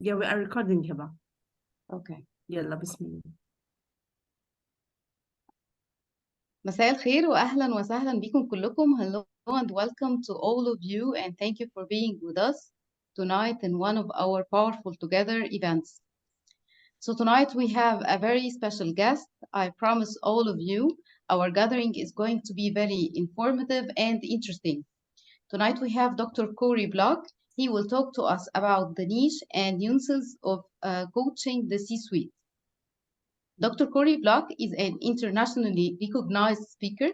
Yeah, we are recording هبة. اوكي. يلا بسم الله. مساء الخير واهلا وسهلا بكم كلكم. Hello and welcome to all of you and thank you for being with us tonight in one of our powerful together events. So tonight we have a very special guest. I promise all of you our gathering is going to be very informative and interesting. Tonight we have Dr. Corey Block. He will talk to us about the niche and nuances of coaching the C-suite. Dr. Corey Block is an internationally recognized speaker,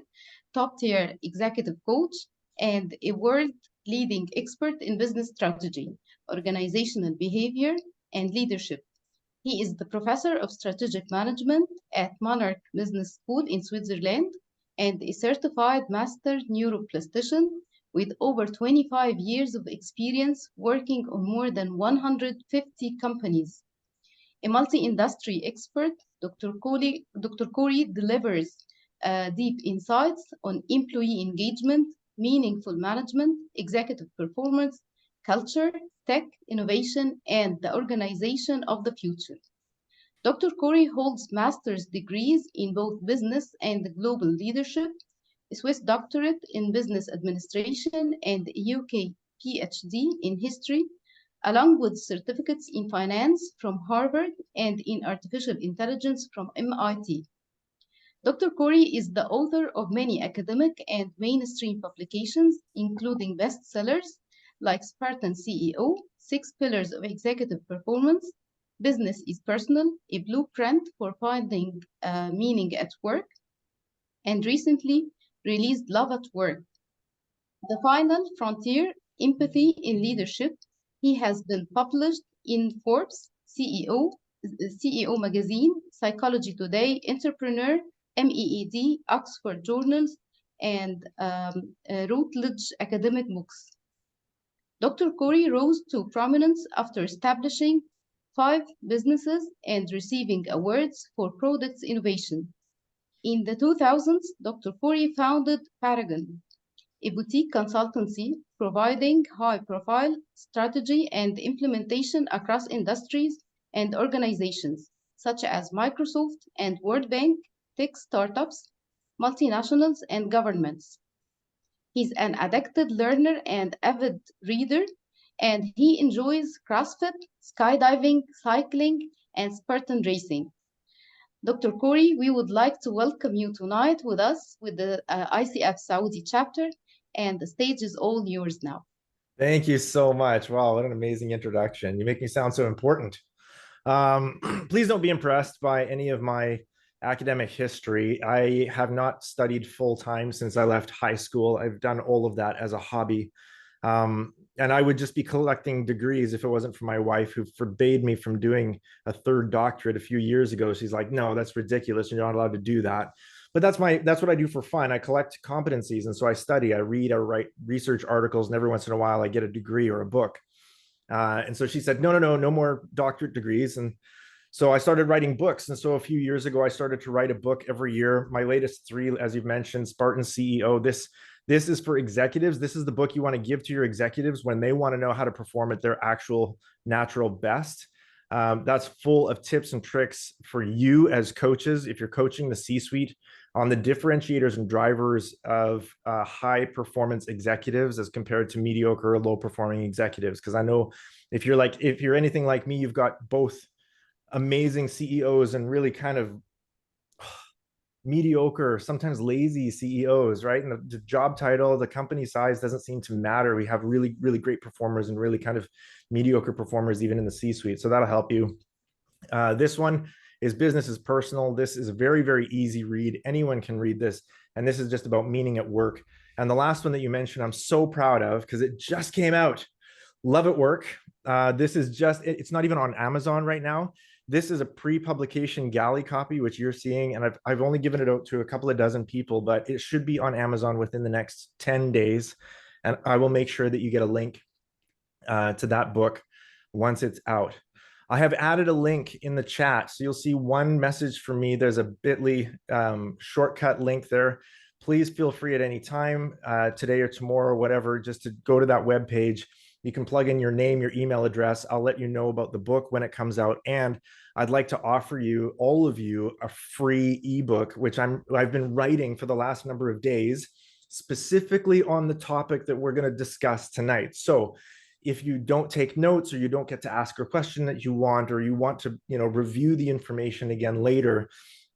top-tier executive coach, and a world-leading expert in business strategy, organizational behavior, and leadership. He is the professor of strategic management at Monarch Business School in Switzerland and a certified master neuroplastician with over 25 years of experience working on more than 150 companies. A multi-industry expert, Dr. Corey delivers deep insights on employee engagement, meaningful management, executive performance, culture, tech, innovation, and the organization of the future. Dr. Corey holds master's degrees in both business and global leadership, a Swiss doctorate in business administration, and a UK PhD in history, along with certificates in finance from Harvard and in artificial intelligence from MIT. Dr. Corey is the author of many academic and mainstream publications, including bestsellers like Spartan CEO, Six Pillars of Executive Performance, Business is Personal, a blueprint for finding meaning at work, and recently released Love at Work, The Final Frontier, Empathy in Leadership. He has been published in Forbes, CEO Magazine, Psychology Today, Entrepreneur, MEED, Oxford Journals, and Routledge academic books. Dr. Corey rose to prominence after establishing 5 businesses and receiving awards for product innovation. In the 2000s, Dr. Corey founded Paragon, a boutique consultancy providing high-profile strategy and implementation across industries and organizations, such as Microsoft and World Bank, tech startups, multinationals, and governments. He's an addicted learner and avid reader, and he enjoys CrossFit, skydiving, cycling, and Spartan racing. Dr. Corey, we would like to welcome you tonight with us with the ICF Saudi chapter, and the stage is all yours now. Thank you so much. Wow, what an amazing introduction. You make me sound so important. Please don't be impressed by any of my academic history. I have not studied full-time since I left high school. I've done all of that as a hobby. And I would just be collecting degrees if it wasn't for my wife, who forbade me from doing a 3rd doctorate a few years ago. She's like, no, that's ridiculous. You're not allowed to do that. But that's what I do for fun. I collect competencies. And so I study, I read, I write research articles, and every once in a while I get a degree or a book. And so she said, no more doctorate degrees. And so I started writing books. And so a few years ago, I started to write a book every year. My latest 3, as you've mentioned, Spartan CEO. This is for executives. This is the book you want to give to your executives when they want to know how to perform at their actual natural best. That's full of tips and tricks for you as coaches, if you're coaching the C-suite, on the differentiators and drivers of high performance executives as compared to mediocre or low performing executives. Because I know if you're anything like me, you've got both amazing CEOs and really kind of mediocre, sometimes lazy CEOs, right? And the job title, the company size doesn't seem to matter. We have really, really great performers and really kind of mediocre performers even in the C-suite. So that'll help you. This one is Business is Personal. This is a very, very easy read. Anyone can read this. And this is just about meaning at work. And the last one that you mentioned, I'm so proud of because it just came out. Love at Work. This is it's not even on Amazon right now. This is a pre-publication galley copy, which you're seeing, and I've only given it out to a couple of dozen people, but it should be on Amazon within the next 10 days. And I will make sure that you get a link to that book once it's out. I have added a link in the chat. So you'll see one message from me. There's a bit.ly shortcut link there. Please feel free at any time, today or tomorrow or whatever, just to go to that web page You can plug in your name, your email address. I'll let you know about the book when it comes out. And I'd like to offer you, all of you, a free ebook, which I've been writing for the last number of days, specifically on the topic that we're going to discuss tonight. So if you don't take notes, or you don't get to ask a question that you want, or you want to, review the information again later,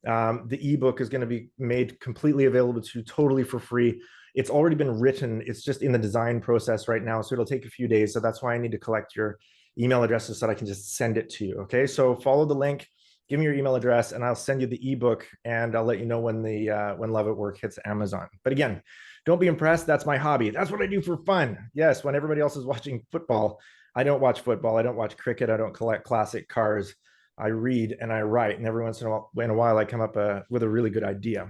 the ebook is going to be made completely available to you totally for free. It's already been written. It's just in the design process right now. So it'll take a few days. So that's why I need to collect your email addresses so that I can just send it to you. Okay. So follow the link, give me your email address, and I'll send you the ebook, and I'll let you know when when Love at Work hits Amazon. But again, don't be impressed. That's my hobby. That's what I do for fun. Yes. When everybody else is watching football, I don't watch football. I don't watch cricket. I don't collect classic cars. I read and I write, and every once in a while I come up with a really good idea.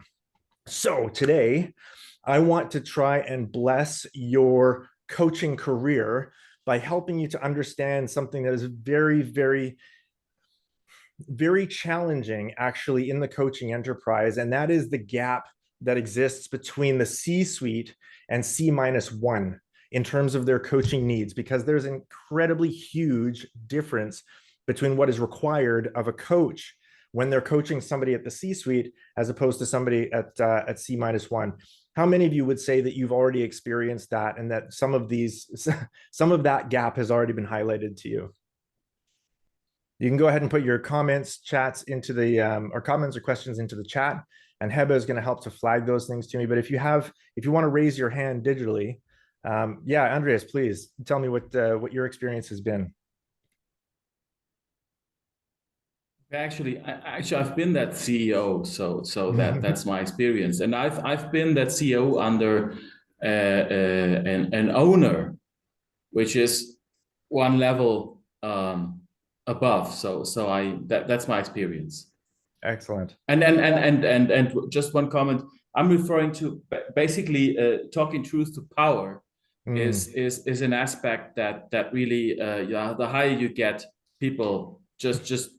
So today I want to try and bless your coaching career by helping you to understand something that is very, very, very challenging actually in the coaching enterprise. And that is the gap that exists between the C-suite and C-1 in terms of their coaching needs, because there's an incredibly huge difference between what is required of a coach when they're coaching somebody at the C-suite as opposed to somebody at C-1. How many of you would say that you've already experienced that, and that some of that gap has already been highlighted to you? You can go ahead and put your comments, chats into the or comments or questions into the chat, and Heba is going to help to flag those things to me. But if you want to raise your hand digitally, yeah, Andreas, please tell me what your experience has been. Actually, I've been that CEO, so that's my experience, and I've been that CEO under an owner, which is one level above. So that's my experience. Excellent. And just one comment. I'm referring to basically talking truth to power is an aspect that really the higher you get, people just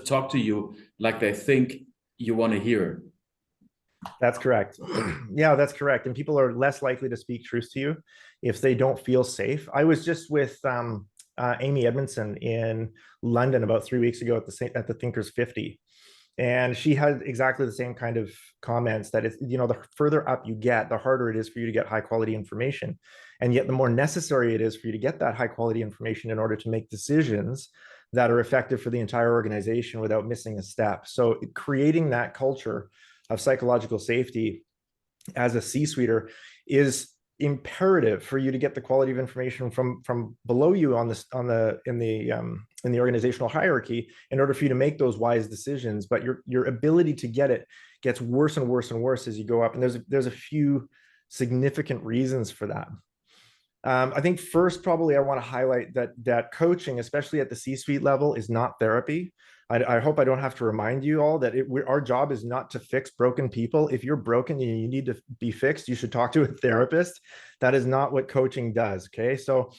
talk to you like they think you want to hear. That's correct. Yeah, that's correct. And people are less likely to speak truth to you if they don't feel safe. I was just with Amy Edmondson in London about 3 weeks ago at the Thinkers 50. And she had exactly the same kind of comments, that it's, the further up you get, the harder it is for you to get high quality information. And yet the more necessary it is for you to get that high quality information in order to make decisions that are effective for the entire organization without missing a step. So creating that culture of psychological safety as a C-suiter is imperative for you to get the quality of information from below you in the organizational hierarchy in order for you to make those wise decisions. But your ability to get it gets worse and worse and worse as you go up. And there's a few significant reasons for that. I think first, probably I want to highlight that coaching, especially at the C-suite level, is not therapy. I hope I don't have to remind you all that our job is not to fix broken people. If you're broken and you need to be fixed, you should talk to a therapist. That is not what coaching does. Okay, so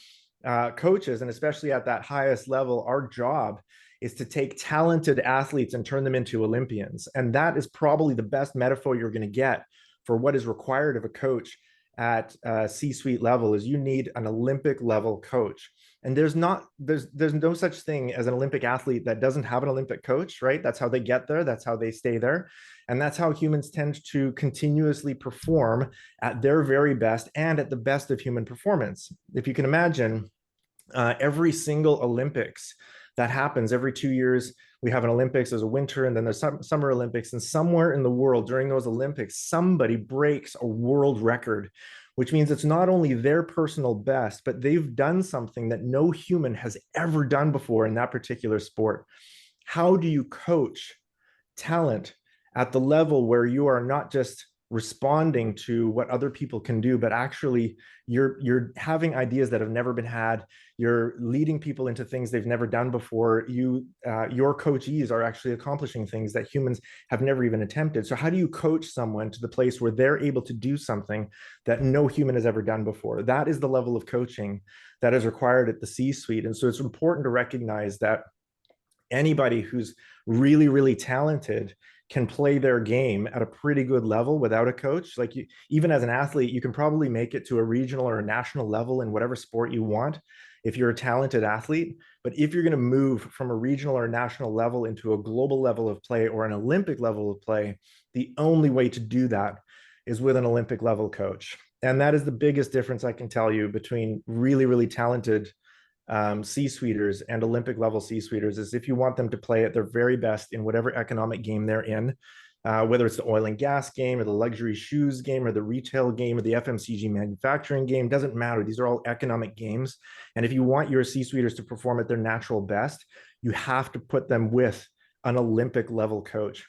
coaches, and especially at that highest level, our job is to take talented athletes and turn them into Olympians. And that is probably the best metaphor you're going to get for what is required of a coach at C-suite level. Is you need an Olympic level coach. And there's no such thing as an Olympic athlete that doesn't have an Olympic coach, right? That's how they get there. That's how they stay there. And that's how humans tend to continuously perform at their very best and at the best of human performance. If you can imagine, every single Olympics that happens every 2 years, we have an Olympics, there's a winter, and then there's Summer Olympics. And somewhere in the world during those Olympics, somebody breaks a world record, which means it's not only their personal best, but they've done something that no human has ever done before in that particular sport. How do you coach talent at the level where you are not just responding to what other people can do, but actually you're having ideas that have never been had. You're leading people into things they've never done before. Your coachees are actually accomplishing things that humans have never even attempted. So how do you coach someone to the place where they're able to do something that no human has ever done before? That is the level of coaching that is required at the C-suite. And so it's important to recognize that anybody who's really, really talented can play their game at a pretty good level without a coach. Like even as an athlete, you can probably make it to a regional or a national level in whatever sport you want if you're a talented athlete. But if you're going to move from a regional or a national level into a global level of play or an Olympic level of play, the only way to do that is with an Olympic level coach. And that is the biggest difference I can tell you between really, really talented C-suiters and Olympic level C-suiters is if you want them to play at their very best in whatever economic game they're in, whether it's the oil and gas game or the luxury shoes game or the retail game or the FMCG manufacturing game, doesn't matter. These are all economic games. And if you want your C-suiters to perform at their natural best, you have to put them with an Olympic level coach.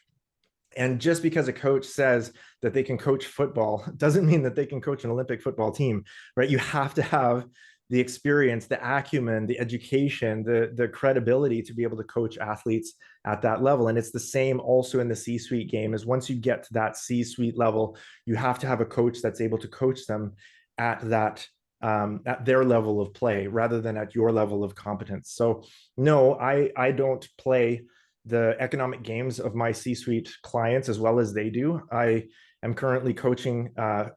And just because a coach says that they can coach football doesn't mean that they can coach an Olympic football team, right? You have to have the experience, the acumen, the education, the credibility to be able to coach athletes at that level. And it's the same also in the C-suite game, is once you get to that C-suite level, you have to have a coach that's able to coach them at that at their level of play rather than at your level of competence. So no, I don't play the economic games of my C-suite clients as well as they do. I am currently coaching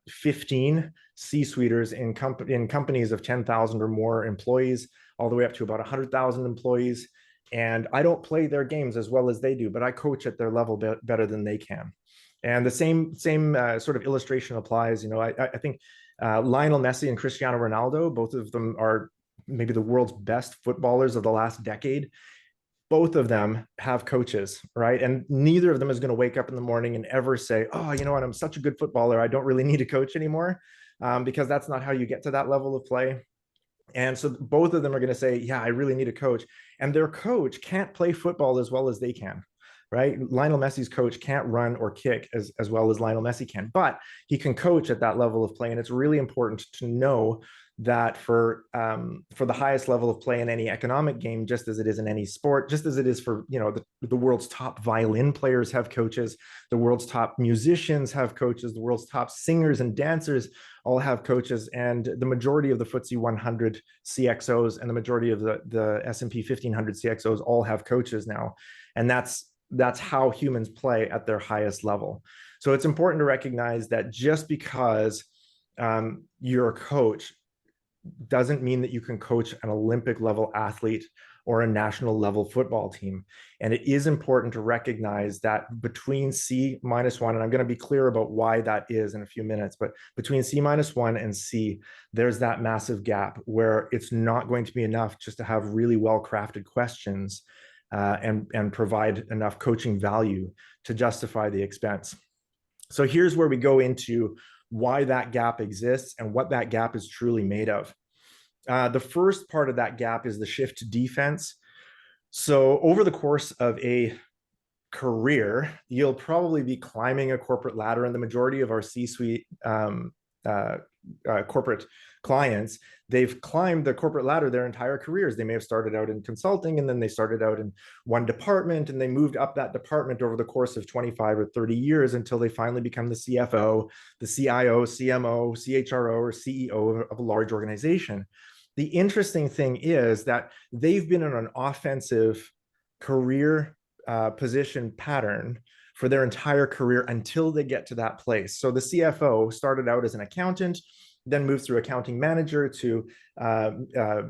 15 C-suiters in companies of 10,000 or more employees, all the way up to about 100,000 employees. And I don't play their games as well as they do, but I coach at their level better than they can. And the same sort of illustration applies. You know, I think Lionel Messi and Cristiano Ronaldo, both of them are maybe the world's best footballers of the last decade. Both of them have coaches, right? And neither of them is going to wake up in the morning and ever say, oh, you know what, I'm such a good footballer, I don't really need a coach anymore, because that's not how you get to that level of play. And so both of them are going to say, yeah, I really need a coach. And their coach can't play football as well as they can, right? Lionel Messi's coach can't run or kick as well as Lionel Messi can, but he can coach at that level of play. And it's really important to know that for the highest level of play in any economic game, just as it is in any sport, just as it is for, you know, the world's top violin players have coaches, the world's top musicians have coaches, the world's top singers and dancers all have coaches, and the majority of the FTSE 100 CXOs and the majority of the S&P 1500 CXOs all have coaches now. And that's how humans play at their highest level. So it's important to recognize that just because you're a coach doesn't mean that you can coach an Olympic level athlete or a national level football team. And it is important to recognize that between C-1, and I'm going to be clear about why that is in a few minutes, but between C-1 and C, there's that massive gap where it's not going to be enough just to have really well-crafted questions and provide enough coaching value to justify the expense. So here's where we go into why that gap exists and what that gap is truly made of. The first part of that gap is the shift to defense. So over the course of a career, you'll probably be climbing a corporate ladder, and the majority of our C-suite corporate clients, they've climbed the corporate ladder their entire careers. They may have started out in consulting, and then they started out in one department, and they moved up that department over the course of 25 or 30 years until they finally become the CFO, the CIO, CMO, CHRO, or CEO of a large organization. The interesting thing is that they've been in an offensive career position pattern for their entire career until they get to that place. So the CFO started out as an accountant, then moved through accounting manager to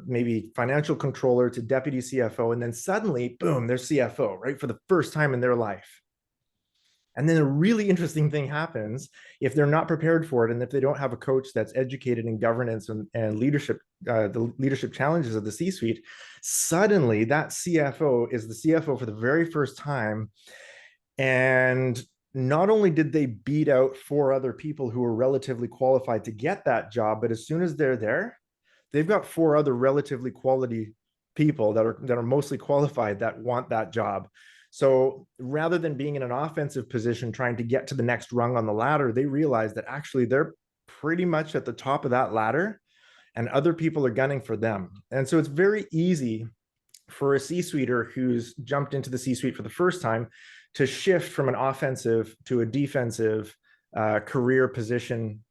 maybe financial controller to deputy CFO, and then suddenly, boom, they're CFO, right, for the first time in their life. And then a really interesting thing happens if they're not prepared for it, and if they don't have a coach that's educated in governance and leadership, the leadership challenges of the C-suite. Suddenly, that CFO is the CFO for the very first time, and not only did they beat out 4 other people who were relatively qualified to get that job, but as soon as they're there, they've got 4 other relatively quality people that are mostly qualified that want that job. So rather than being in an offensive position trying to get to the next rung on the ladder, they realize that actually they're pretty much at the top of that ladder and other people are gunning for them. And so it's very easy for a C-suiter who's jumped into the C-suite for the first time to shift from an offensive to a defensive career position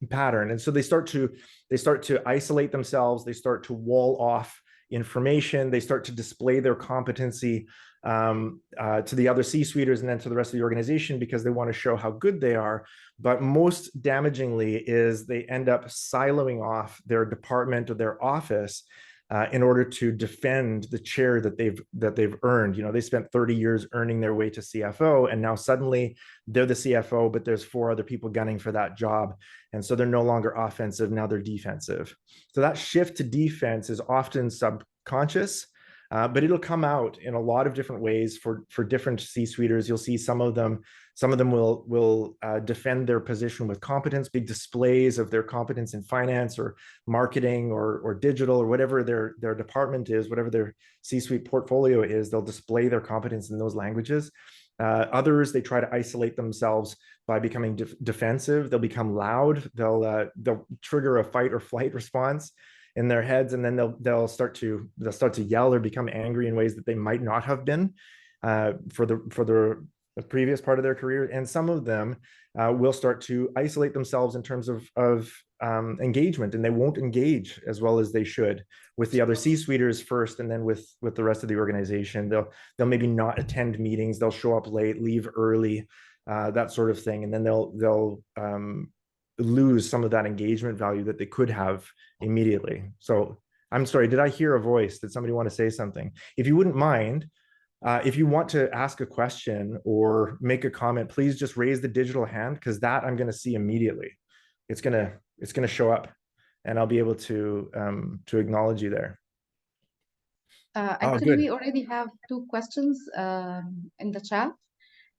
pattern. And so they start to isolate themselves, they start to wall off information, they start to display their competency to the other C-suiters and then to the rest of the organization because they want to show how good they are. But most damagingly is they end up siloing off their department or their office in order to defend the chair that they've earned. You know, they spent 30 years earning their way to CFO, and now suddenly they're the CFO, but there's 4 other people gunning for that job. And so they're no longer offensive, now they're defensive. So that shift to defense is often subconscious, but it'll come out in a lot of different ways for different C-suiters. You'll see some of them will defend their position with competence, big displays of their competence in finance or marketing or digital or whatever their department is, whatever their C-suite portfolio is, they'll display their competence in those languages. Others, they try to isolate themselves by becoming defensive. They'll become loud. They'll trigger a fight or flight response in their heads, and then they'll start to yell or become angry in ways that they might not have been for the previous part of their career. And some of them will start to isolate themselves in terms of engagement, and they won't engage as well as they should with the other C-suiters first, and then with the rest of the organization. They'll maybe not attend meetings. They'll show up late, leave early, that sort of thing, and then they'll lose some of that engagement value that they could have immediately. So I'm sorry, did I hear a voice? Did somebody want to say something? If you wouldn't mind, if you want to ask a question or make a comment, please just raise the digital hand, because that I'm going to see immediately. It's going to show up, and I'll be able to acknowledge you there. Actually, we already have 2 questions in the chat.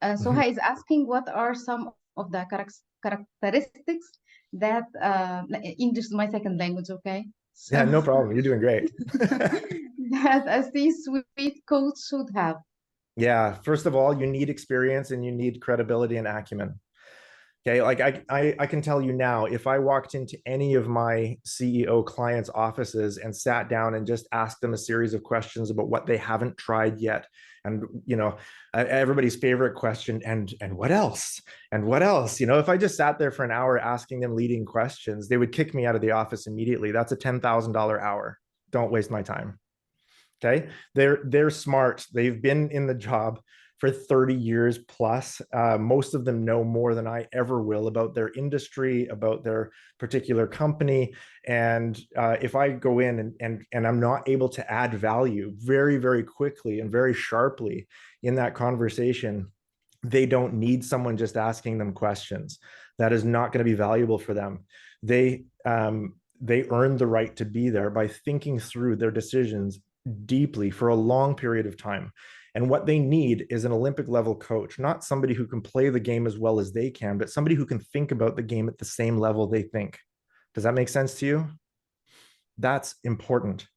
Soha is asking, what are some of the characteristics that English is my second language, okay? Yeah, no problem. You're doing great. That a C-suite coach should have. Yeah, first of all, you need experience and you need credibility and acumen. Okay, like I can tell you now, if I walked into any of my CEO clients' offices and sat down and just asked them a series of questions about what they haven't tried yet, and you know, everybody's favorite question, and what else? And what else? You know, if I just sat there for an hour asking them leading questions, they would kick me out of the office immediately. That's a $10,000 hour. Don't waste my time. Okay, they're smart. They've been in the job for 30 years plus. Most of them know more than I ever will about their industry, about their particular company. And if I go in and I'm not able to add value very, very quickly and very sharply in that conversation, they don't need someone just asking them questions. That is not going to be valuable for them. They earn the right to be there by thinking through their decisions deeply for a long period of time. And what they need is an Olympic level coach, not somebody who can play the game as well as they can, but somebody who can think about the game at the same level they think. Does that make sense to you? That's important.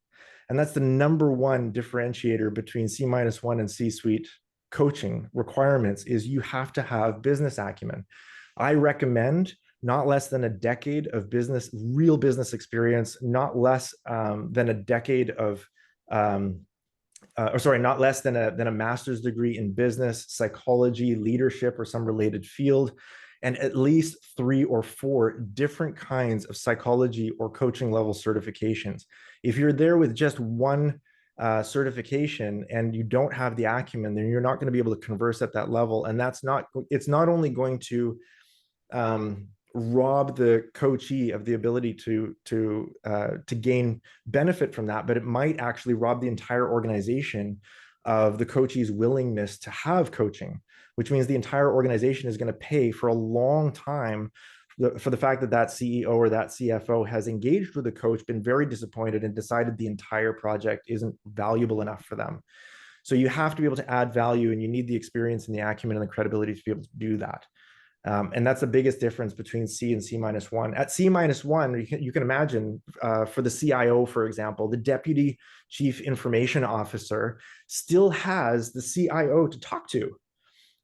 And that's the #1 differentiator between C-1 and C-suite coaching requirements, is you have to have business acumen. I recommend not less than a decade of real business experience, not less than a decade of not less than a master's degree in business, psychology, leadership, or some related field, and at least 3 or 4 different kinds of psychology or coaching level certifications. If you're there with just one certification and you don't have the acumen, then you're not going to be able to converse at that level. And it's not only going to rob the coachee of the ability to gain benefit from that, but it might actually rob the entire organization of the coachee's willingness to have coaching, which means the entire organization is going to pay for a long time for the fact that that CEO or that CFO has engaged with a coach, been very disappointed, and decided the entire project isn't valuable enough for them. So you have to be able to add value, and you need the experience and the acumen and the credibility to be able to do that. And that's the biggest difference between C and C-1. At C-1, you can imagine for the CIO, for example, the Deputy Chief Information Officer still has the CIO to talk to.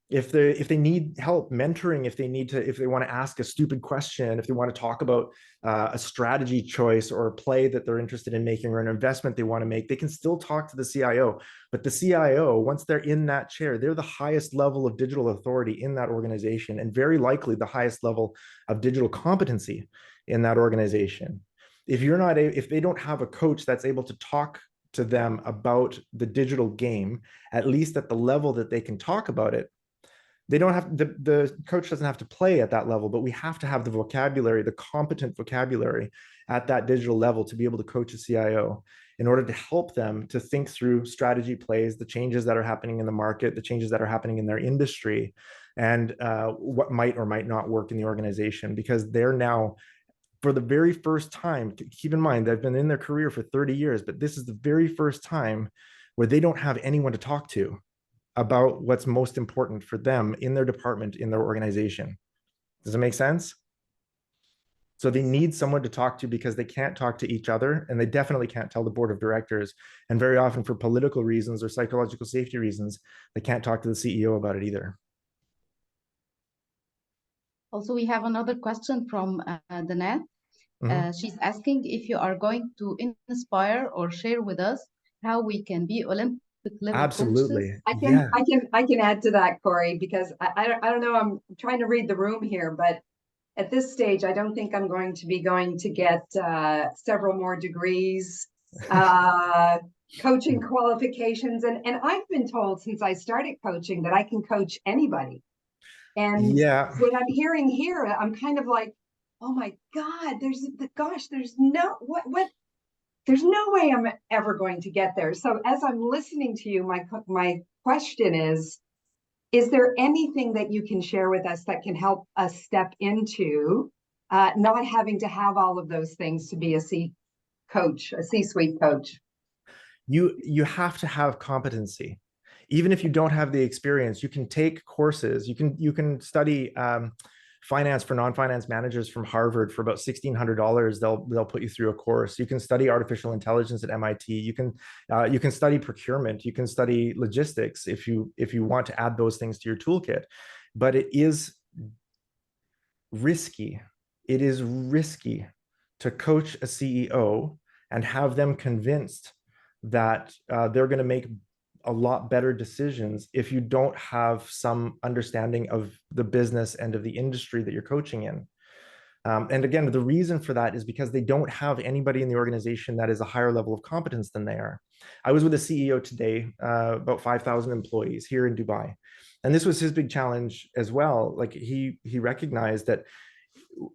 If they need help mentoring, if they want to ask a stupid question, if they want to talk about a strategy choice or a play that they're interested in making or an investment they want to make, they can still talk to the CIO. But the CIO, once they're in that chair, they're the highest level of digital authority in that organization, and very likely the highest level of digital competency in that organization. If they don't have a coach that's able to talk to them about the digital game, at least at the level that they can talk about it. They don't have, the coach doesn't have to play at that level, but we have to have the vocabulary, the competent vocabulary at that digital level to be able to coach a CIO in order to help them to think through strategy plays, the changes that are happening in the market, the changes that are happening in their industry, and what might or might not work in the organization, because they're now, for the very first time, keep in mind, they've been in their career for 30 years, but this is the very first time where they don't have anyone to talk to about what's most important for them in their department, in their organization. Does it make sense? So they need someone to talk to because they can't talk to each other, and they definitely can't tell the board of directors. And very often for political reasons or psychological safety reasons, they can't talk to the CEO about it either. Also, we have another question from Danette. She's asking if you are going to inspire or share with us how we can be Olympic level Absolutely. coaches. I can add to that, Corrie, because I don't know, I'm trying to read the room here, but at this stage, I don't think I'm going to be going to get several more degrees, coaching qualifications. And I've been told since I started coaching that I can coach anybody. And what I'm hearing here, I'm kind of like, oh my God, there's no way I'm ever going to get there. So as I'm listening to you, my question is there anything that you can share with us that can help us step into not having to have all of those things to be a C-suite coach? You have to have competency. Even if you don't have the experience, you can take courses. You can study finance for non-finance managers from Harvard for about $1,600. They'll put you through a course. You can study artificial intelligence at MIT. You can study procurement. You can study logistics if you want to add those things to your toolkit. But it is risky. It is risky to coach a CEO and have them convinced that they're going to make a lot better decisions if you don't have some understanding of the business and of the industry that you're coaching in. And again, the reason for that is because they don't have anybody in the organization that is a higher level of competence than they are. I was with a CEO today, about 5,000 employees here in Dubai. And this was his big challenge as well. Like he recognized that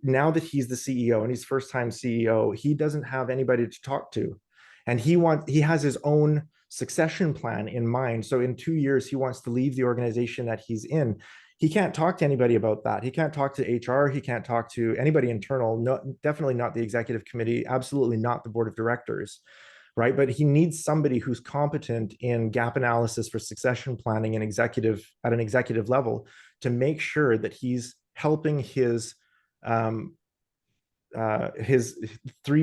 now that he's the CEO and he's first time CEO, he doesn't have anybody to talk to. And he has his own succession plan in mind. So in 2 years, he wants to leave the organization that he's in. He can't talk to anybody about that. He can't talk to HR. He can't talk to anybody internal. No, definitely not the executive committee. Absolutely not the board of directors, right? But he needs somebody who's competent in gap analysis for succession planning and at an executive level to make sure that he's helping his 3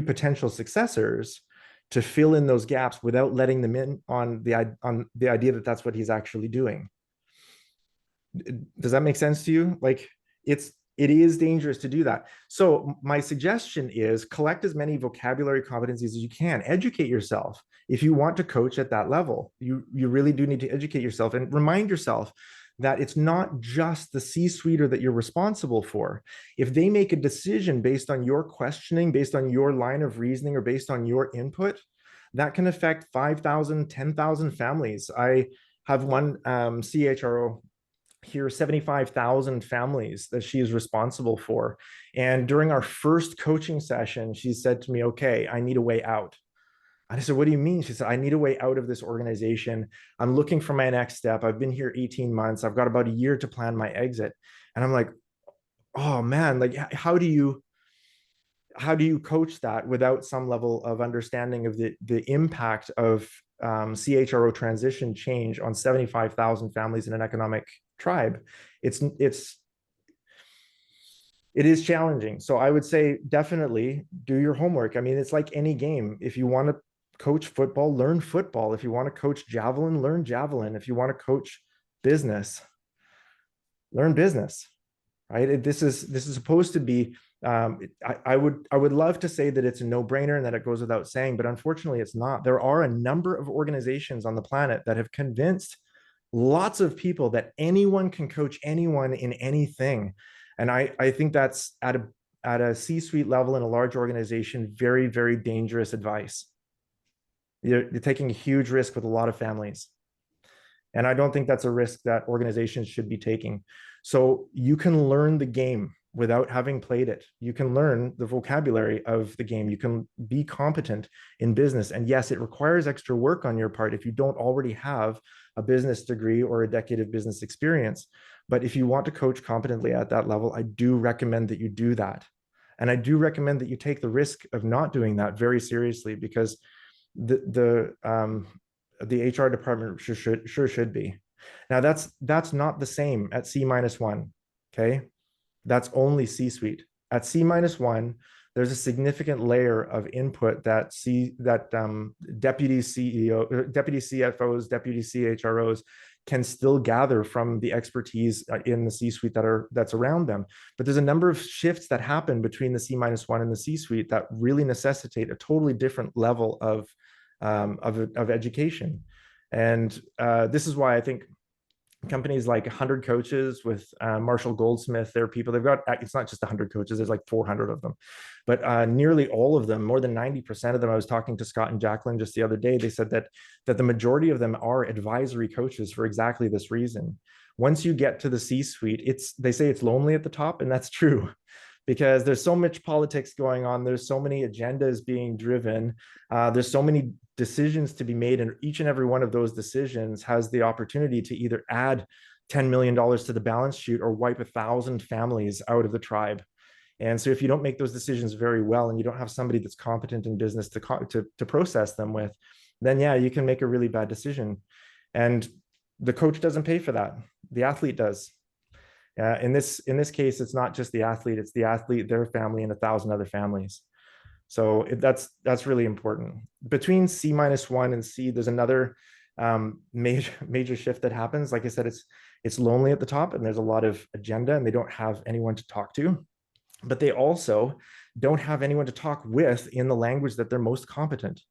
potential successors to fill in those gaps without letting them in on the idea that that's what he's actually doing. Does that make sense to you? Like it is dangerous to do that. So my suggestion is collect as many vocabulary competencies as you can. Educate yourself. If you want to coach at that level, you really do need to educate yourself and remind yourself that it's not just the C-suite that you're responsible for. If they make a decision based on your questioning, based on your line of reasoning, or based on your input, that can affect 5,000, 10,000 families. I have one CHRO here, 75,000 families that she is responsible for. And during our first coaching session, she said to me, okay, I need a way out. I said, what do you mean? She said, I need a way out of this organization. I'm looking for my next step. I've been here 18 months. I've got about a year to plan my exit. And I'm like, oh man, like how do you coach that without some level of understanding of the impact of CHRO transition change on 75,000 families in an economic tribe? It is challenging. So I would say definitely do your homework. I mean, it's like any game. If you want to coach football, learn football. If you want to coach javelin, learn javelin. If you want to coach business, learn business, right? This is supposed to be, I would love to say that it's a no-brainer and that it goes without saying, but unfortunately it's not. There are a number of organizations on the planet that have convinced lots of people that anyone can coach anyone in anything. And I think that's at a C-suite level in a large organization, very, very dangerous advice. You're taking a huge risk with a lot of families. And I don't think that's a risk that organizations should be taking. So you can learn the game without having played it. You can learn the vocabulary of the game. You can be competent in business. And yes, it requires extra work on your part if you don't already have a business degree or a decade of business experience. But if you want to coach competently at that level, I do recommend that you do that. And I do recommend that you take the risk of not doing that very seriously, because the HR department sure should be. Now that's not the same at C-1. Okay, that's only C-suite. At C-1, there's a significant layer of input that deputy CEO, deputy CFOs, deputy CHROs can still gather from the expertise in the C-suite that's around them. But there's a number of shifts that happen between the C-1 and the C-suite that really necessitate a totally different level of education. And this is why I think companies like 100 Coaches with Marshall Goldsmith, they're people, they've got, it's not just 100 coaches, there's like 400 of them, but nearly all of them, more than 90% of them, I was talking to Scott and Jacqueline just the other day, they said that the majority of them are advisory coaches for exactly this reason. Once you get to the C-suite, they say it's lonely at the top, and that's true. Because there's so much politics going on, there's so many agendas being driven, there's so many decisions to be made, and each and every one of those decisions has the opportunity to either add $10 million to the balance sheet or wipe 1,000 families out of the tribe. And so if you don't make those decisions very well, and you don't have somebody that's competent in business to process them with, then yeah, you can make a really bad decision. And the coach doesn't pay for that, the athlete does. In this case, it's not just the athlete, it's the athlete, their family, and 1,000 other families. So that's really important. Between C-1 and C, there's another major shift that happens. Like I said, it's lonely at the top, and there's a lot of agenda, and they don't have anyone to talk to. But they also don't have anyone to talk with in the language that they're most competent.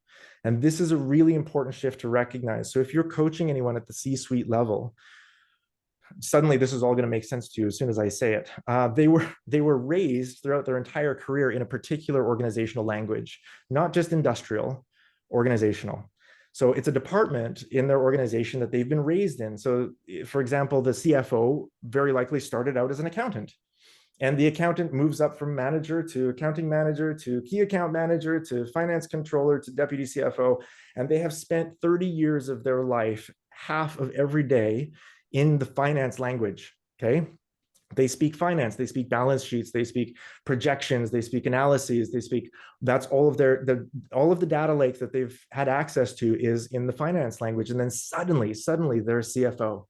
And this is a really important shift to recognize. So if you're coaching anyone at the C-suite level, suddenly this is all going to make sense to you as soon as I say it. They were raised throughout their entire career in a particular organizational language, not just industrial, organizational. So it's a department in their organization that they've been raised in. So for example, the CFO very likely started out as an accountant, and the accountant moves up from manager to accounting manager to key account manager to finance controller to deputy CFO. And they have spent 30 years of their life, half of every day, in the finance language. Okay, they speak finance, they speak balance sheets, they speak projections, they speak analyses, they speak, that's all of all of the data lake that they've had access to is in the finance language. And then suddenly they're CFO.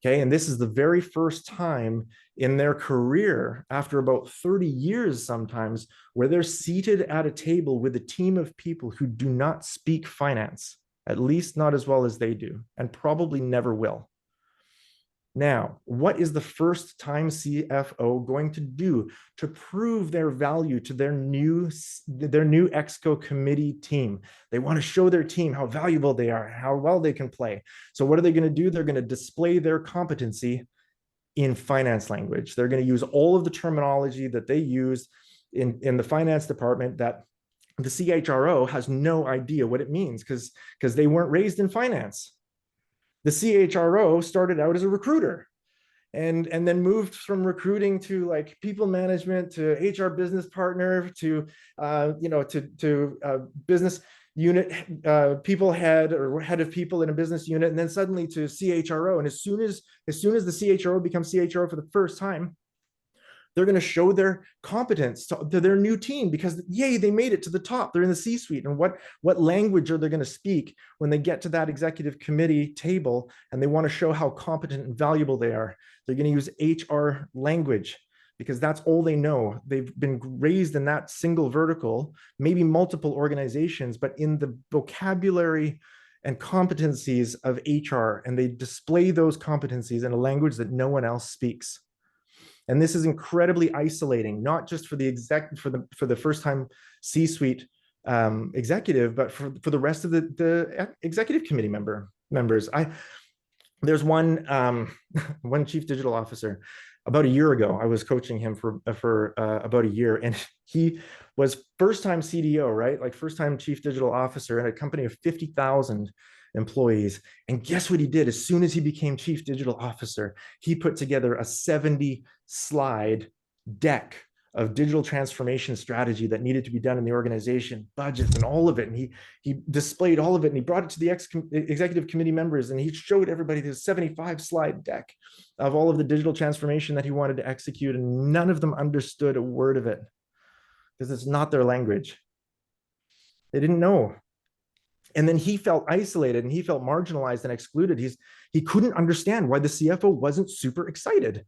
Okay, and this is the very first time in their career, after about 30 years sometimes, where they're seated at a table with a team of people who do not speak finance, at least not as well as they do, and probably never will. Now, what is the first time CFO going to do to prove their value to their new Exco committee team? They want to show their team how valuable they are, how well they can play. So what are they going to do? They're going to display their competency in finance language. They're going to use all of the terminology that they use in the finance department that the CHRO has no idea what it means because they weren't raised in finance. The CHRO started out as a recruiter and then moved from recruiting to like people management to HR business partner to business unit people head or head of people in a business unit, and then suddenly to CHRO. And as soon as the CHRO becomes CHRO for the first time, they're going to show their competence to their new team because, yay, they made it to the top. They're in the C-suite. And what language are they going to speak when they get to that executive committee table and they want to show how competent and valuable they are? They're going to use HR language because that's all they know. They've been raised in that single vertical, maybe multiple organizations, but in the vocabulary and competencies of HR, and they display those competencies in a language that no one else speaks. And this is incredibly isolating, not just for the first time C-suite executive, but for the rest of the executive committee members. There's one chief digital officer about a year ago. I was coaching him for about a year, and he was first-time CDO, right? Like first-time chief digital officer in a company of 50,000 employees. And guess what he did? As soon as he became chief digital officer, he put together a 70-slide deck of digital transformation strategy that needed to be done in the organization, budgets and all of it. And he displayed all of it, and he brought it to the executive committee members, and he showed everybody this 75-slide deck of all of the digital transformation that he wanted to execute. And none of them understood a word of it because it's not their language. They didn't know. And then he felt isolated and he felt marginalized and excluded. He couldn't understand why the CFO wasn't super excited.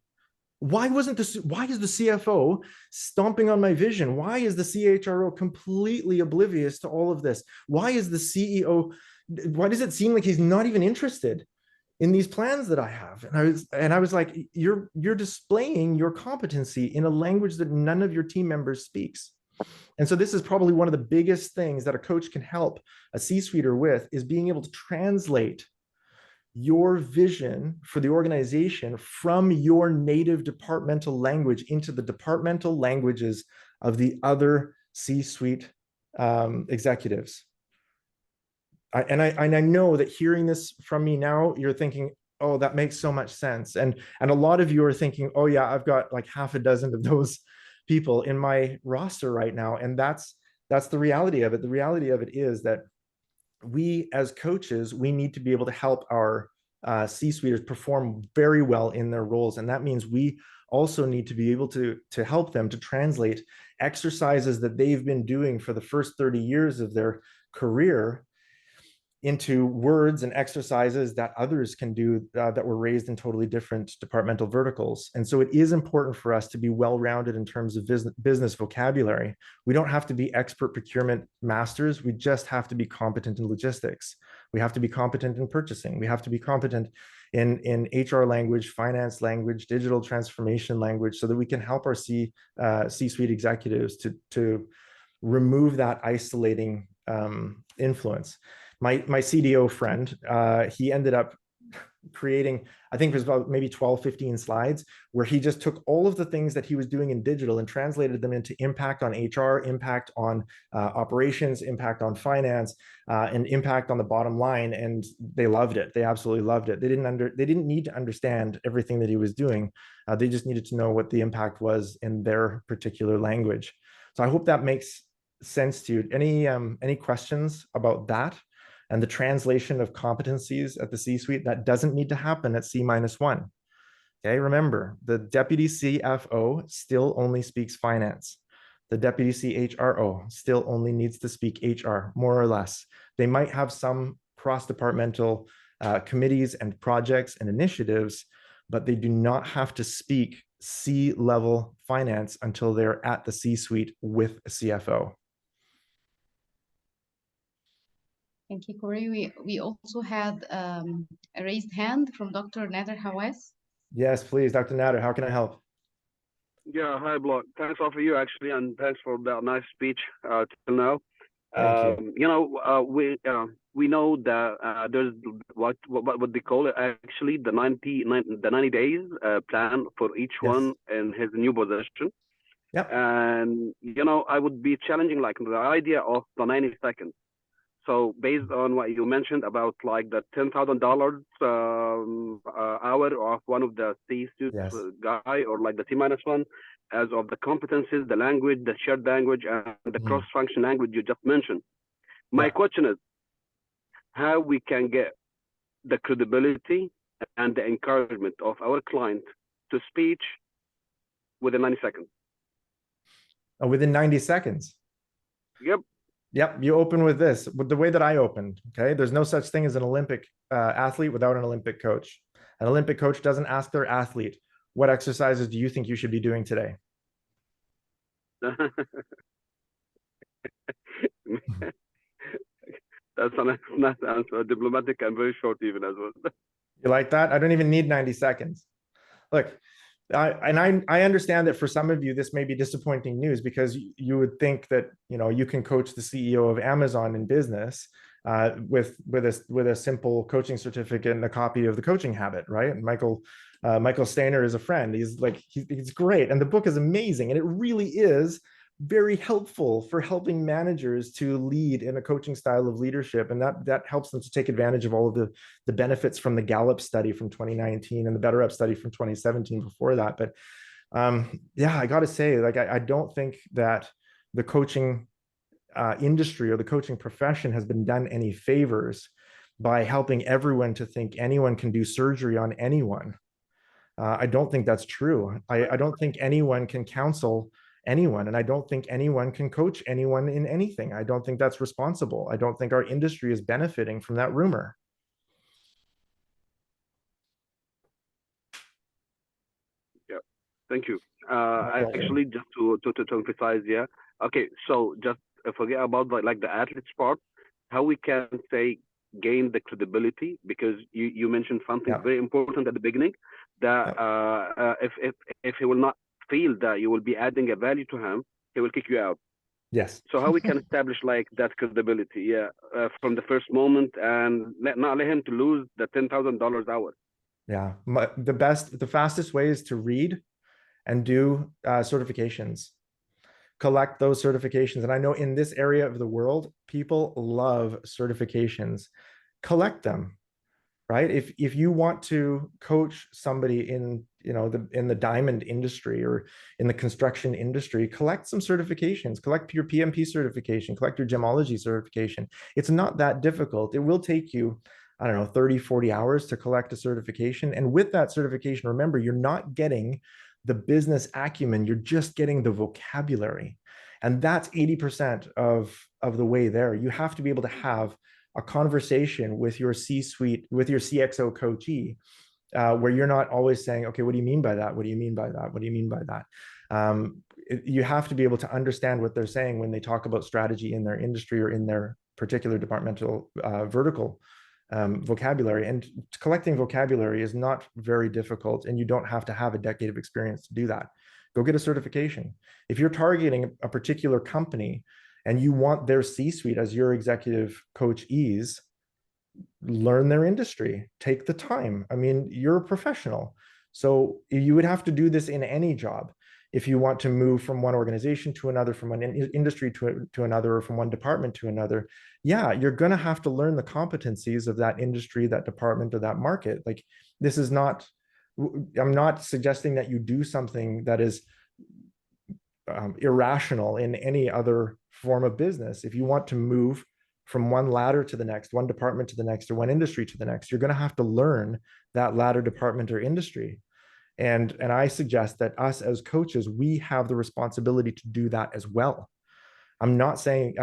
Why is the CFO stomping on my vision? Why is the CHRO completely oblivious to all of this? Why is the CEO, why does it seem like he's not even interested in these plans that I have? And I was like, you're displaying your competency in a language that none of your team members speaks. And so this is probably one of the biggest things that a coach can help a C-suiter with, is being able to translate your vision for the organization from your native departmental language into the departmental languages of the other C-suite executives. I know that hearing this from me now, you're thinking, oh, that makes so much sense. And a lot of you are thinking, oh yeah, I've got like half a dozen of those people in my roster right now. And that's the reality of it. The reality of it is that we as coaches, we need to be able to help our C-suiters perform very well in their roles. And that means we also need to be able to help them to translate exercises that they've been doing for the first 30 years of their career into words and exercises that others can do that were raised in totally different departmental verticals. And so it is important for us to be well-rounded in terms of business vocabulary. We don't have to be expert procurement masters. We just have to be competent in logistics. We have to be competent in purchasing. We have to be competent in HR language, finance language, digital transformation language, so that we can help our C-suite executives to remove that isolating influence. My CDO friend, he ended up creating, I think it was about maybe 12, 15 slides, where he just took all of the things that he was doing in digital and translated them into impact on HR, impact on operations, impact on finance, and impact on the bottom line. And they loved it. They absolutely loved it. They didn't need to understand everything that he was doing. They just needed to know what the impact was in their particular language. So I hope that makes sense to you. Any questions about that? And the translation of competencies at the C-suite, that doesn't need to happen at C-1. Okay, remember, the deputy CFO still only speaks finance. The deputy CHRO still only needs to speak HR, more or less. They might have some cross-departmental committees and projects and initiatives, but they do not have to speak C-level finance until they're at the C-suite with a CFO. Thank you, Corey. We also had a raised hand from Dr. Nader Hawass. Yes, please, Dr. Nader, how can I help? Yeah, hi, Block. Thanks all for you, actually, and thanks for that nice speech till now. Thank you. You know, we know that there's what they call it, actually, the 90 days plan for each one in his new position. Yep. And you know, I would be challenging like the idea of the 90 seconds. So based on what you mentioned about like the $10,000 hour of one of the C-suite guy, or like the T-1, as of the competencies, the language, the shared language, and the cross-function language you just mentioned. My question is how we can get the credibility and the encouragement of our client to speech within 90 seconds. Oh, within 90 seconds? Yep. Yep, you open with this, with the way that I opened, okay? There's no such thing as an Olympic athlete without an Olympic coach. An Olympic coach doesn't ask their athlete, what exercises do you think you should be doing today? That's a nice answer, diplomatic and very short even as well. You like that? I don't even need 90 seconds. Look, I understand that for some of you, this may be disappointing news, because you would think that, you know, you can coach the CEO of Amazon in business with a simple coaching certificate and a copy of The Coaching Habit, right? And Michael Stainer is a friend. He's great, and the book is amazing, and it really is very helpful for helping managers to lead in a coaching style of leadership, and that helps them to take advantage of all of the benefits from the Gallup study from 2019 and the BetterUp study from 2017 before that. But yeah, I got to say, like, I don't think that the coaching industry or the coaching profession has been done any favors by helping everyone to think anyone can do surgery on anyone. I don't think that's true. I don't think anyone can counsel anyone, and I don't think anyone can coach anyone in anything. I don't think that's responsible. I don't think our industry is benefiting from that rumor. Yeah, thank you. Actually, just to emphasize, yeah. Okay, so just forget about the athletes part. How we can say gain the credibility, because you mentioned something very important at the beginning, that if he will not feel that you will be adding a value to him, he will kick you out. Yes. So how we can establish like that credibility, yeah, from the first moment, and not let him to lose the $10,000 hour. Yeah, the fastest way is to read and do certifications. Collect those certifications. And I know in this area of the world, people love certifications. Collect them, right? If you want to coach somebody in, in the diamond industry or in the construction industry, collect some certifications. Collect your PMP certification, collect your gemology certification. It's not that difficult. It will take you, I don't know, 30, 40 hours to collect a certification. And with that certification, remember, you're not getting the business acumen, you're just getting the vocabulary. And that's 80% of the way there. You have to be able to have a conversation with your C-suite, with your CXO coachee, where you're not always saying, okay, what do you mean by that? What do you mean by that? What do you mean by that? You have to be able to understand what they're saying when they talk about strategy in their industry or in their particular departmental vertical vocabulary. And collecting vocabulary is not very difficult, and you don't have to have a decade of experience to do that. Go get a certification. If you're targeting a particular company and you want their C-suite as your executive coachees, learn their industry, take the time. I mean, you're a professional. So you would have to do this in any job. If you want to move from one organization to another, from one industry to another, or from one department to another, yeah, you're going to have to learn the competencies of that industry, that department, or that market. Like, this is not, I'm not suggesting that you do something that is irrational in any other form of business. If you want to move from one ladder to the next, one department to the next, or one industry to the next, you're going to have to learn that ladder, department, or industry. And I suggest that us as coaches, we have the responsibility to do that as well. I'm not saying,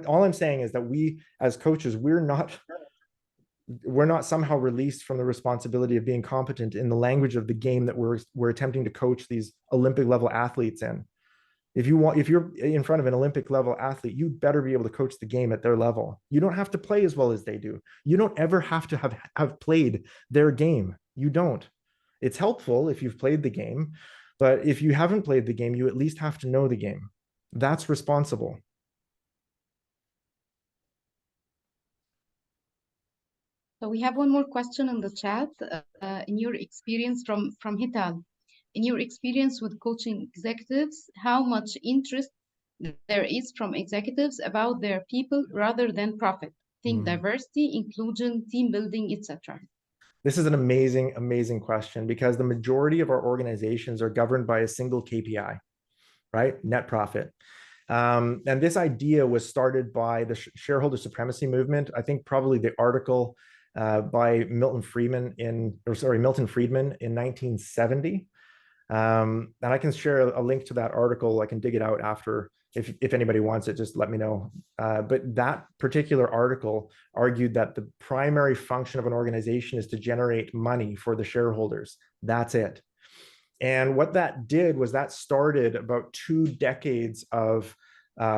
all I'm saying is that we as coaches, we're not somehow released from the responsibility of being competent in the language of the game that we're attempting to coach these Olympic level athletes in. If you're in front of an Olympic level athlete, you better be able to coach the game at their level. You don't have to play as well as they do. You don't ever have to have played their game. You don't. It's helpful if you've played the game, but if you haven't played the game, you at least have to know the game. That's responsible. So we have one more question in the chat. In your experience from Hital, in your experience with coaching executives, how much interest there is from executives about their people rather than profit? Think diversity, inclusion, team building, etc. This is an amazing, amazing question, because the majority of our organizations are governed by a single KPI, right? Net profit. And this idea was started by the shareholder supremacy movement. I think probably the article by Milton Friedman in 1970. And I can share a link to that article. I can dig it out after. If anybody wants it, just let me know. But that particular article argued that the primary function of an organization is to generate money for the shareholders. That's it. And what that did was that started about 2 decades of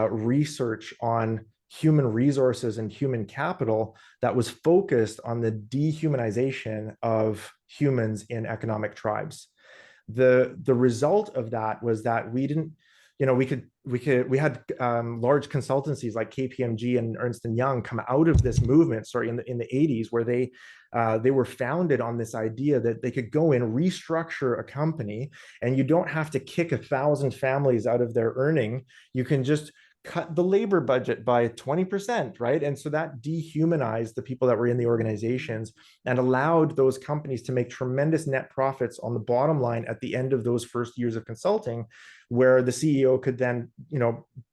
research on human resources and human capital that was focused on the dehumanization of humans in economic tribes. The result of that was that we didn't, we had large consultancies like KPMG and Ernst & Young come out of this movement, in the 80s, where they were founded on this idea that they could go in, restructure a company, and you don't have to kick 1,000 families out of their earning. You can just cut the labor budget by 20%, right? And so that dehumanized the people that were in the organizations and allowed those companies to make tremendous net profits on the bottom line at the end of those first years of consulting, where the CEO could then,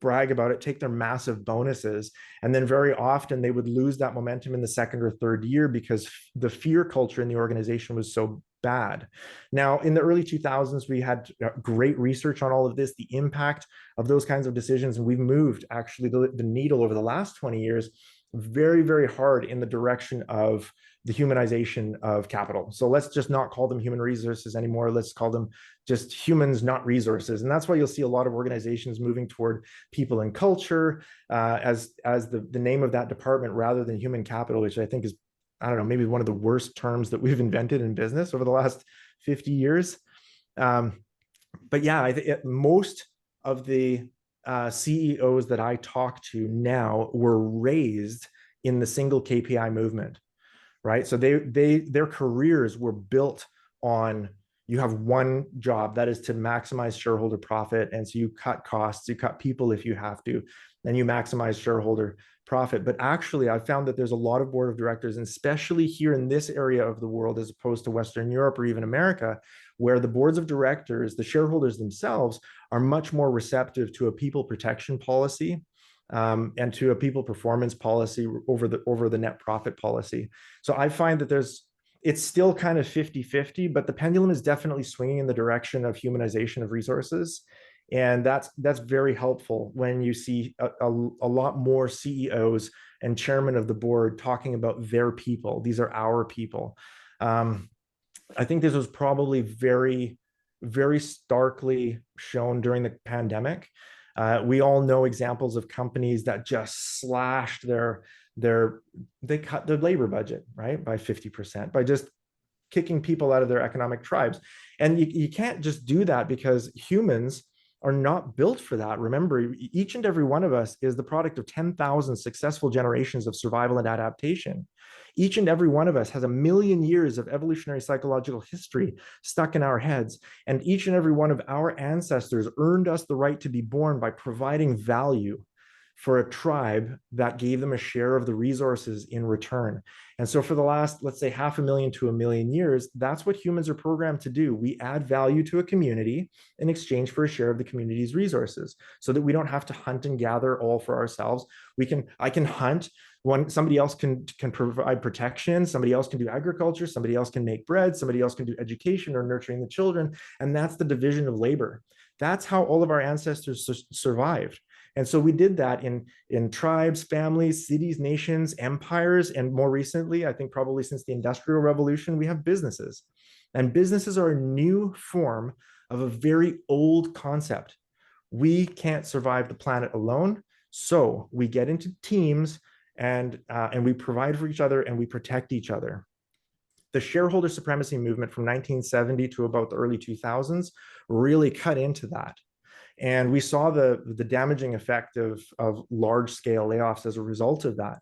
brag about it, take their massive bonuses. And then very often they would lose that momentum in the second or third year because the fear culture in the organization was so bad. Now, in the early 2000s, we had great research on all of this, the impact of those kinds of decisions. And we've moved actually the needle over the last 20 years very, very hard in the direction of the humanization of capital. So let's just not call them human resources anymore. Let's call them just humans, not resources. And that's why you'll see a lot of organizations moving toward people and culture as the name of that department, rather than human capital, which I think is, I don't know, maybe one of the worst terms that we've invented in business over the last 50 years. But yeah, most of the CEOs that I talk to now were raised in the single KPI movement, right? So their careers were built on, you have one job, that is to maximize shareholder profit. And so you cut costs, you cut people if you have to, and you maximize shareholder profit. But actually, I've found that there's a lot of board of directors, and especially here in this area of the world, as opposed to Western Europe or even America, where the boards of directors, the shareholders themselves, are much more receptive to a people protection policy and to a people performance policy over the net profit policy. So I find that it's still kind of 50-50, but the pendulum is definitely swinging in the direction of humanization of resources. And that's very helpful when you see a lot more CEOs and chairmen of the board talking about their people. These are our people. I think this was probably very, very starkly shown during the pandemic. We all know examples of companies that just slashed they cut their labor budget, right, by 50%, by just kicking people out of their economic tribes. And you can't just do that, because humans are not built for that. Remember, each and every one of us is the product of 10,000 successful generations of survival and adaptation. Each and every one of us has 1 million years of evolutionary psychological history stuck in our heads. And each and every one of our ancestors earned us the right to be born by providing value for a tribe that gave them a share of the resources in return. And so for the last, let's say, 500,000 to 1 million years, that's what humans are programmed to do. We add value to a community in exchange for a share of the community's resources, so that we don't have to hunt and gather all for ourselves. I can hunt, somebody else can provide protection, somebody else can do agriculture, somebody else can make bread, somebody else can do education or nurturing the children. And that's the division of labor. That's how all of our ancestors survived. And so we did that in tribes, families, cities, nations, empires, and more recently, I think probably since the Industrial Revolution, we have businesses. And businesses are a new form of a very old concept. We can't survive the planet alone, so we get into teams and we provide for each other and we protect each other. The shareholder supremacy movement from 1970 to about the early 2000s really cut into that. And we saw the damaging effect of large-scale layoffs as a result of that.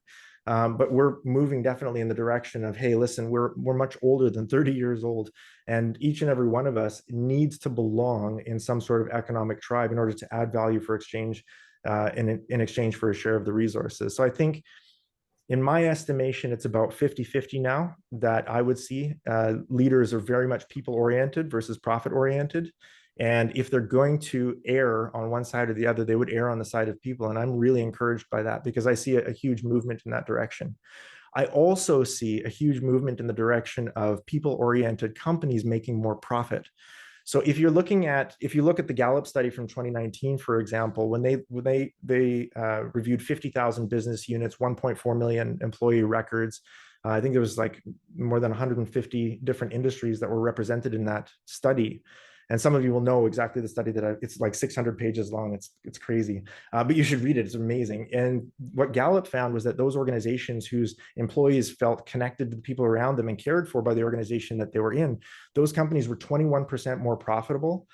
But we're moving definitely in the direction of, hey, listen, we're much older than 30 years old, and each and every one of us needs to belong in some sort of economic tribe in order to add value for exchange, in exchange for a share of the resources. So I think, in my estimation, it's about 50-50 now that I would see. Leaders are very much people-oriented versus profit-oriented. And if they're going to err on one side or the other, they would err on the side of people. And I'm really encouraged by that, because I see a huge movement in that direction. I also see a huge movement in the direction of people-oriented companies making more profit. So if you look at the Gallup study from 2019, for example, when they reviewed 50,000 business units, 1.4 million employee records, I think there was like more than 150 different industries that were represented in that study. And some of you will know exactly the study that it's like 600 pages long. It's crazy, but you should read it. It's amazing. And what Gallup found was that those organizations whose employees felt connected to the people around them and cared for by the organization that they were in, those companies were 21% more profitable.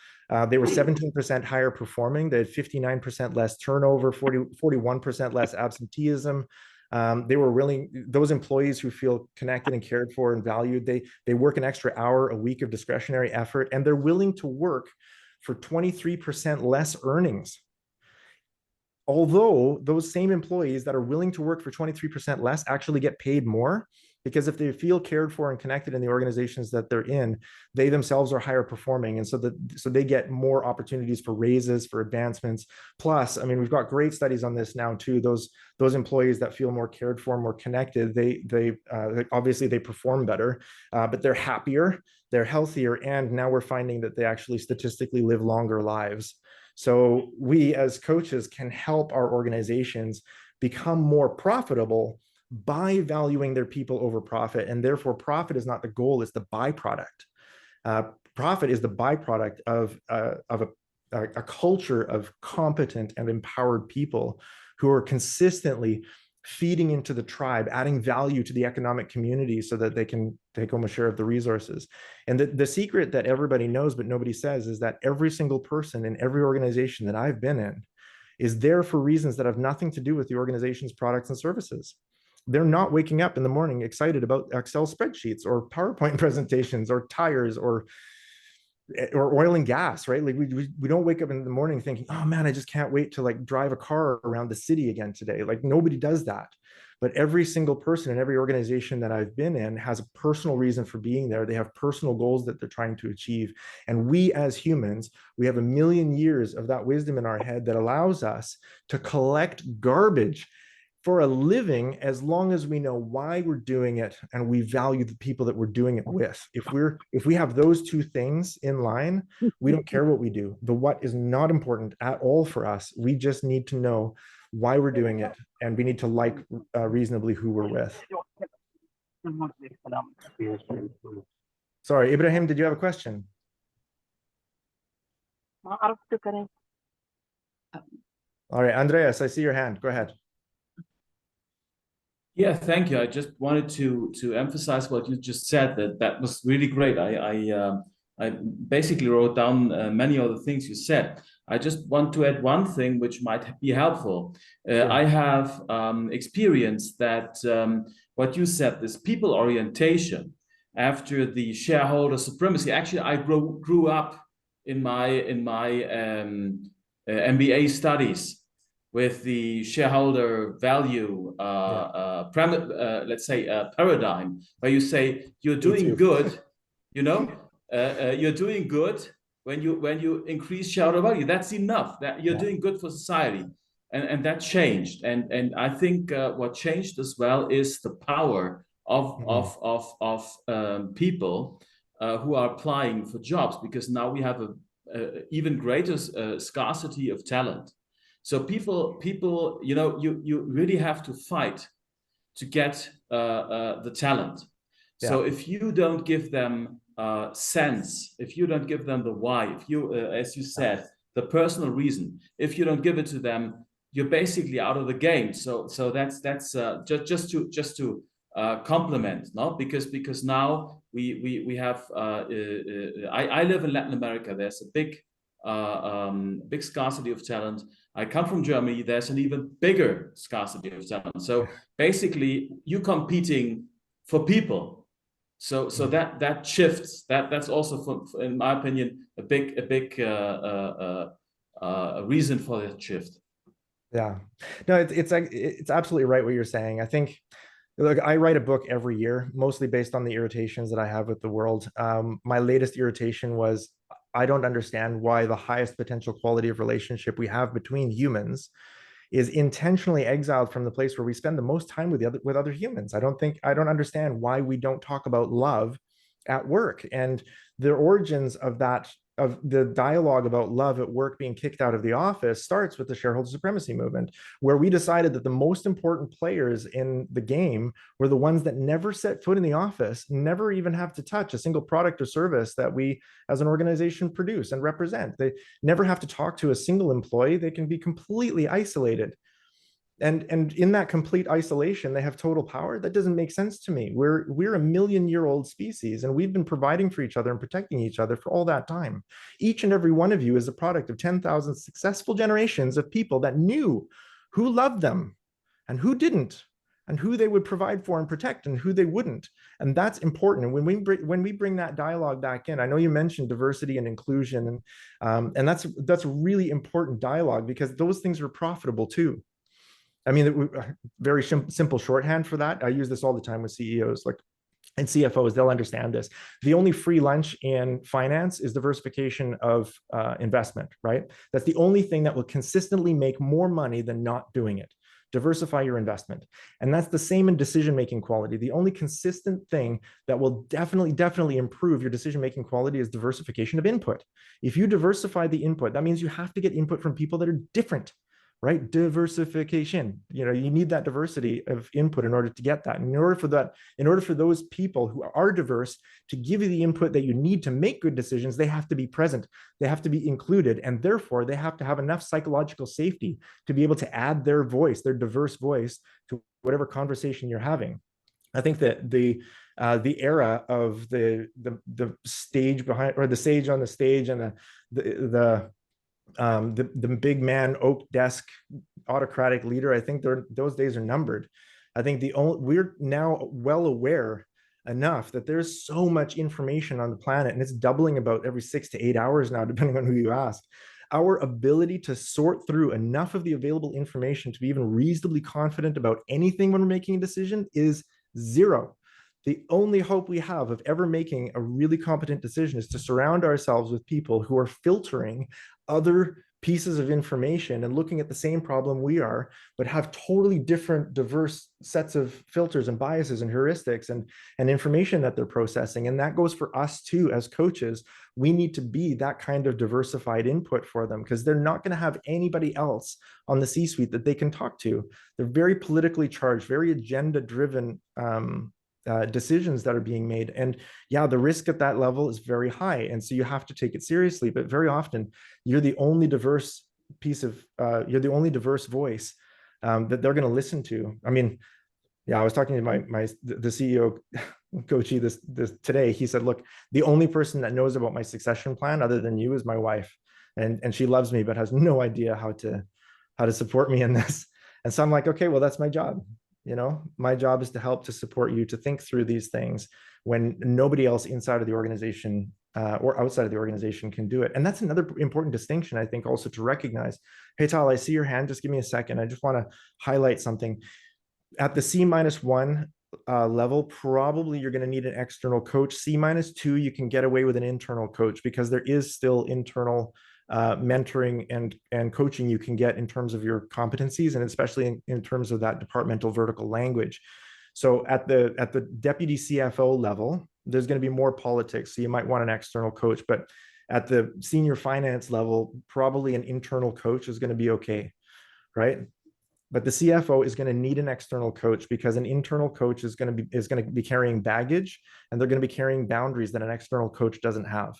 They were 17% higher performing. They had 59% less turnover, 41% less absenteeism. They were willing, those employees who feel connected and cared for and valued, they work an extra hour a week of discretionary effort, and they're willing to work for 23% less earnings. Although those same employees that are willing to work for 23% less actually get paid more, because if they feel cared for and connected in the organizations that they're in, they themselves are higher performing. And so they get more opportunities for raises, for advancements. Plus, I mean, we've got great studies on this now too. Those employees that feel more cared for, more connected, they obviously they perform better, but they're happier, they're healthier. And now we're finding that they actually statistically live longer lives. So we as coaches can help our organizations become more profitable by valuing their people over profit. And therefore, profit is not the goal, it's the byproduct. Profit is the byproduct of a culture of competent and empowered people who are consistently feeding into the tribe, adding value to the economic community so that they can take home a share of the resources. And the secret that everybody knows but nobody says is that every single person in every organization that I've been in is there for reasons that have nothing to do with the organization's products and services. They're not waking up in the morning excited about Excel spreadsheets or PowerPoint presentations or tires or oil and gas, right? Like we don't wake up in the morning thinking, oh man, I just can't wait to like drive a car around the city again today. Like nobody does that. But every single person in every organization that I've been in has a personal reason for being there. They have personal goals that they're trying to achieve. And we as humans, we have a million years of that wisdom in our head that allows us to collect garbage for a living, as long as we know why we're doing it and we value the people that we're doing it with. If we have those two things in line, we don't care what we do. The what is not important at all for us. We just need to know why we're doing it, and we need to like reasonably who we're with. Sorry, Ibrahim, did you have a question? All right, Andreas, I see your hand. Go ahead. Yeah, thank you. I just wanted to emphasize what you just said. That was really great. I basically wrote down many of the things you said. I just want to add one thing which might be helpful. Sure. I have experienced that what you said, this people orientation after the shareholder supremacy. Actually, I grew up in my MBA studies with the shareholder value, let's say, paradigm, where you say you're doing good, you know, you're doing good when you increase shareholder value. That's enough. That you're doing good for society, and that changed. And I think what changed as well is the power of people who are applying for jobs, because now we have a even greater scarcity of talent. So people, you know, you really have to fight to get the talent. Yeah. So if you don't give them sense, if you don't give them the why, if you, as you said, the personal reason, if you don't give it to them, you're basically out of the game. So that's just to compliment, no? Because now we have. I live in Latin America. There's a big scarcity of talent. I come from Germany. There's an even bigger scarcity of talent. So basically, you're competing for people. So that shifts. That's also, in my opinion, a big reason for that shift. Yeah, no, it's absolutely right what you're saying. I think, look, I write a book every year, mostly based on the irritations that I have with the world. My latest irritation was, I don't understand why the highest potential quality of relationship we have between humans is intentionally exiled from the place where we spend the most time with other humans. I don't understand why we don't talk about love at work. And the origins of that, of the dialogue about love at work being kicked out of the office, starts with the shareholder supremacy movement, where we decided that the most important players in the game were the ones that never set foot in the office, never even have to touch a single product or service that we as an organization produce and represent. They never have to talk to a single employee. They can be completely isolated. And in that complete isolation, they have total power. That doesn't make sense to me. We're a 1,000,000-year-old species, and we've been providing for each other and protecting each other for all that time. Each and every one of you is a product of 10,000 successful generations of people that knew who loved them and who didn't, and who they would provide for and protect and who they wouldn't. And that's important. And when we bring that dialogue back in, I know you mentioned diversity and inclusion, and that's a really important dialogue, because those things are profitable too. I mean, very simple shorthand for that. I use this all the time with CEOs and CFOs. They'll understand this. The only free lunch in finance is diversification of investment, right? That's the only thing that will consistently make more money than not doing it. Diversify your investment. And that's the same in decision-making quality. The only consistent thing that will definitely improve your decision-making quality is diversification of input. If you diversify the input, that means you have to get input from people that are different, right? Diversification. You know, you need that diversity of input in order to get that. And in order for those people who are diverse to give you the input that you need to make good decisions, they have to be present. They have to be included. And therefore, they have to have enough psychological safety to be able to add their voice, their diverse voice, to whatever conversation you're having. I think that the era of the stage behind, or the sage on the stage, and the big man oak desk autocratic leader, I think those days are numbered. I think we're now well aware enough that there's so much information on the planet, and it's doubling about every 6 to 8 hours now, depending on who you ask. Our ability to sort through enough of the available information to be even reasonably confident about anything when we're making a decision is zero. The only hope we have of ever making a really competent decision is to surround ourselves with people who are filtering other pieces of information and looking at the same problem we are, but have totally different, diverse sets of filters and biases and heuristics and information that they're processing. And that goes for us too, as coaches. We need to be that kind of diversified input for them, because they're not going to have anybody else on the C-suite that they can talk to. They're very politically charged, very agenda-driven decisions that are being made. And yeah, the risk at that level is very high. And so you have to take it seriously, but very often you're the only diverse you're the only diverse voice that they're going to listen to. I mean, yeah, I was talking to the CEO coachee this today. He said, look, the only person that knows about my succession plan other than you is my wife. And she loves me, but has no idea how to support me in this. And so I'm like, okay, well, that's my job. You know, my job is to help to support you to think through these things when nobody else inside of the organization or outside of the organization can do it. And that's another important distinction, I think, also to recognize. Hey, Tal, I see your hand. Just give me a second. I just want to highlight something. At the C-1 level, probably you're going to need an external coach. C-2, you can get away with an internal coach, because there is still internal mentoring and coaching you can get in terms of your competencies, and especially in terms of that departmental vertical language. So at the deputy CFO level, there's going to be more politics. So you might want an external coach, but at the senior finance level, probably an internal coach is going to be okay, right? But the CFO is going to need an external coach, because an internal coach is going to be carrying baggage, and they're going to be carrying boundaries that an external coach doesn't have.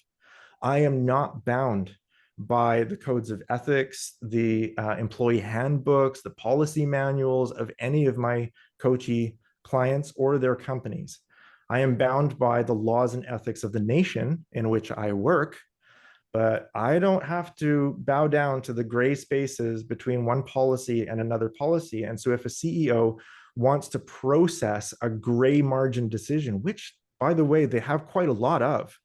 I am not bound by the codes of ethics, the employee handbooks, the policy manuals of any of my coachee clients or their companies. I am bound by the laws and ethics of the nation in which I work, but I don't have to bow down to the gray spaces between one policy and another policy. And so if a CEO wants to process a gray margin decision, which, by the way, they have quite a lot of,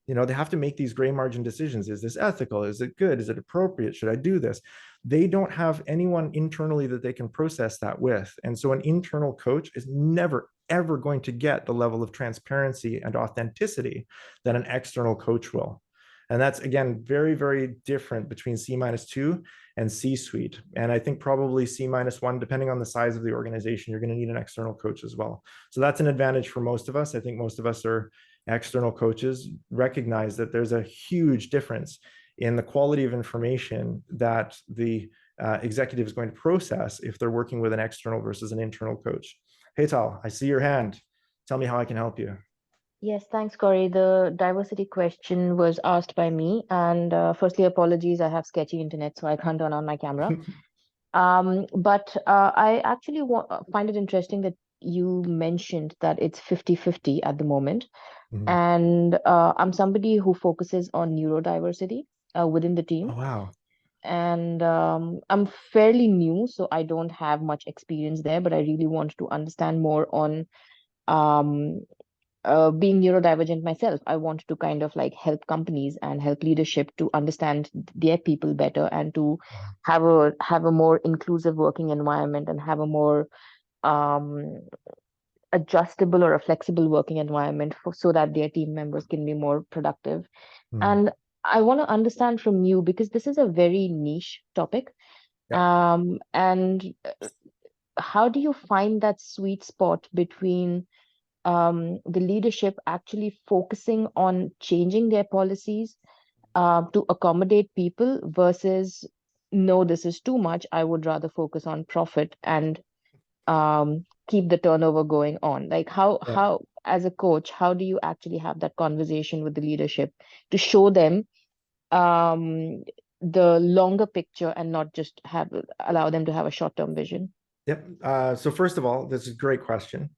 you know, they have to make these gray margin decisions. Is this ethical? Is it good? Is it appropriate? Should I do this? They don't have anyone internally that they can process that with. And so an internal coach is never, ever going to get the level of transparency and authenticity that an external coach will. And that's, again, very, very different between C-2 and C-suite. And I think probably C-1, depending on the size of the organization, you're going to need an external coach as well. So that's an advantage for most of us. I think most of us are external coaches recognize that there's a huge difference in the quality of information that the executive is going to process if they're working with an external versus an internal coach. Hey, Tal, I see your hand. Tell me how I can help you. Yes, thanks, Corey. The diversity question was asked by me. And firstly, apologies, I have sketchy internet, so I can't turn on my camera. But I actually find it interesting that you mentioned that it's 50-50 at the moment. Mm-hmm. And I'm somebody who focuses on neurodiversity within the team. Oh, wow. And I'm fairly new, so I don't have much experience there, but I really want to understand more on being neurodivergent myself. I want to kind of like help companies and help leadership to understand their people better and to have a more inclusive working environment and have a more adjustable or a flexible working environment so that their team members can be more productive. And I want to understand from you, because this is a very niche topic. And how do you find that sweet spot between the leadership actually focusing on changing their policies to accommodate people versus, no, this is too much, I would rather focus on profit and keep the turnover going on? Like how as a coach, how do you actually have that conversation with the leadership to show them the longer picture and not just allow them to have a short-term vision? Yep. So first of all, this is a great question.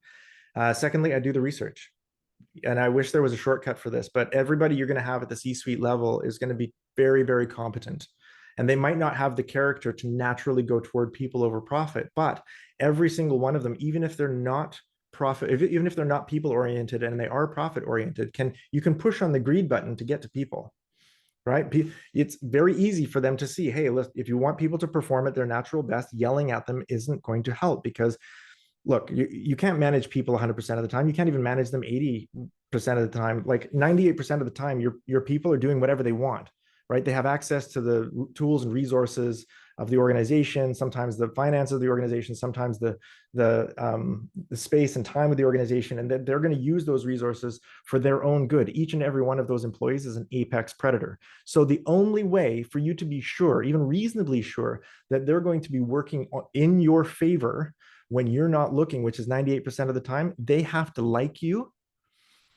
Secondly, I do the research, and I wish there was a shortcut for this, but everybody you're going to have at the C-suite level is going to be very, very competent. And they might not have the character to naturally go toward people over profit, but every single one of them, even if they're not even if they're not people oriented and they are profit oriented, you can push on the greed button to get to people, right? It's very easy for them to see, hey, if you want people to perform at their natural best, yelling at them isn't going to help, because look, you can't manage people 100% of the time. You can't even manage them 80% of the time. Like 98% of the time, your people are doing whatever they want, right? They have access to the tools and resources of the organization, sometimes the finance of the organization, sometimes the space and time of the organization, and that they're going to use those resources for their own good. Each and every one of those employees is an apex predator. So the only way for you to be sure, even reasonably sure, that they're going to be working in your favor when you're not looking, which is 98% of the time, they have to like you,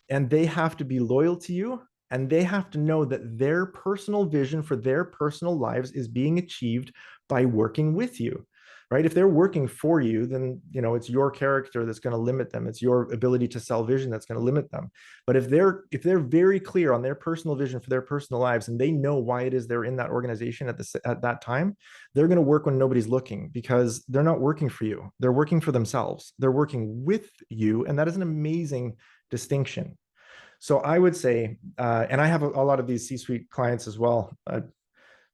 and they have to be loyal to you, and they have to know that their personal vision for their personal lives is being achieved by working with you, right? If they're working for you, then it's your character that's going to limit them. It's your ability to sell vision that's going to limit them. But if they're very clear on their personal vision for their personal lives, and they know why it is they're in that organization at that time, they're going to work when nobody's looking, because they're not working for you. They're working for themselves. They're working with you, and that is an amazing distinction. So I would say, and I have a lot of these C-suite clients as well. I